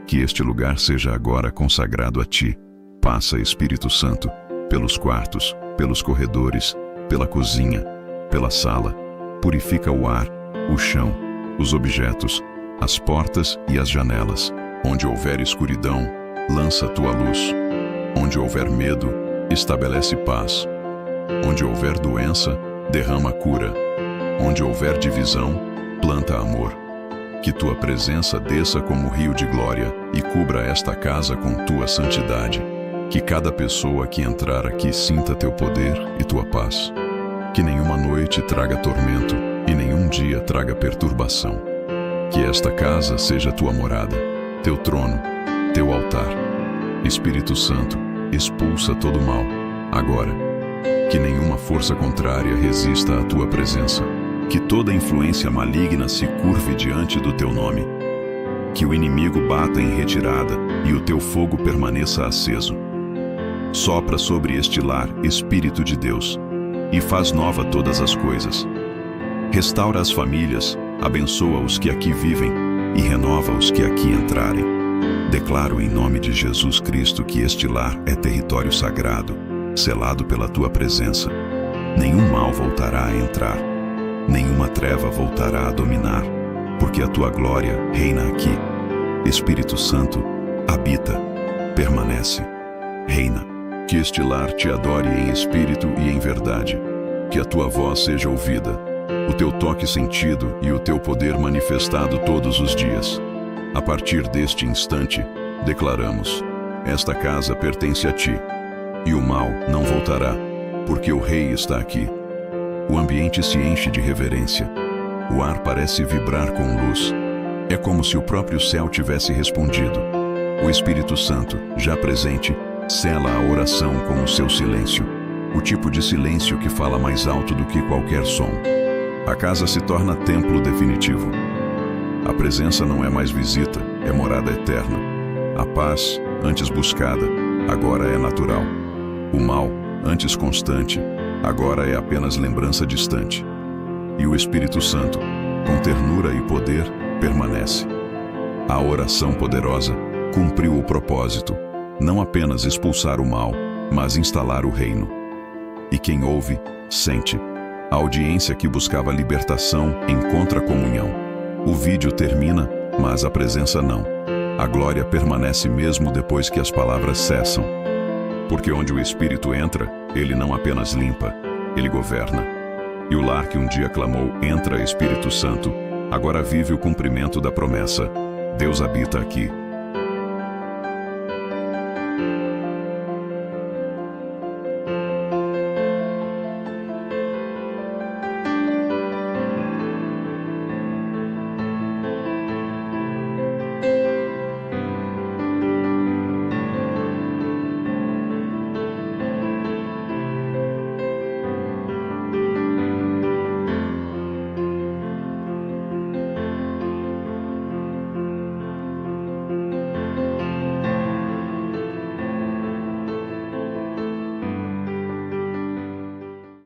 Que este lugar seja agora consagrado a ti. Passa, Espírito Santo, pelos quartos, pelos corredores, pela cozinha, pela sala. Purifica o ar, o chão, os objetos, as portas e as janelas. Onde houver escuridão, lança tua luz. Onde houver medo, estabelece paz. Onde houver doença, derrama cura. Onde houver divisão, planta amor. Que tua presença desça como rio de glória e cubra esta casa com tua santidade. Que cada pessoa que entrar aqui sinta teu poder e tua paz. Que nenhuma noite traga tormento e nenhum dia traga perturbação. Que esta casa seja tua morada, teu trono, teu altar. Espírito Santo, expulsa todo o mal, agora. Que nenhuma força contrária resista à tua presença. Que toda influência maligna se curve diante do teu nome. Que o inimigo bata em retirada e o teu fogo permaneça aceso. Sopra sobre este lar, Espírito de Deus, e faz nova todas as coisas. Restaura as famílias, abençoa os que aqui vivem e renova os que aqui entrarem. Declaro em nome de Jesus Cristo que este lar é território sagrado, selado pela tua presença. Nenhum mal voltará a entrar, nenhuma treva voltará a dominar, porque a tua glória reina aqui. Espírito Santo, habita, permanece, reina. Que este lar te adore em espírito e em verdade. Que a tua voz seja ouvida, o teu toque sentido e o teu poder manifestado todos os dias. A partir deste instante, declaramos: esta casa pertence a ti, e o mal não voltará, porque o Rei está aqui. O ambiente se enche de reverência. O ar parece vibrar com luz. É como se o próprio céu tivesse respondido. O Espírito Santo, já presente, sela a oração com o seu silêncio, o tipo de silêncio que fala mais alto do que qualquer som. A casa se torna templo definitivo. A presença não é mais visita, é morada eterna. A paz, antes buscada, agora é natural. O mal, antes constante, agora é apenas lembrança distante. E o Espírito Santo, com ternura e poder, permanece. A oração poderosa cumpriu o propósito, não apenas expulsar o mal, mas instalar o reino. E quem ouve, sente. A audiência que buscava libertação encontra comunhão. O vídeo termina, mas a presença não. A glória permanece mesmo depois que as palavras cessam. Porque onde o Espírito entra, ele não apenas limpa, ele governa. E o lar que um dia clamou: entra, Espírito Santo, agora vive o cumprimento da promessa. Deus habita aqui.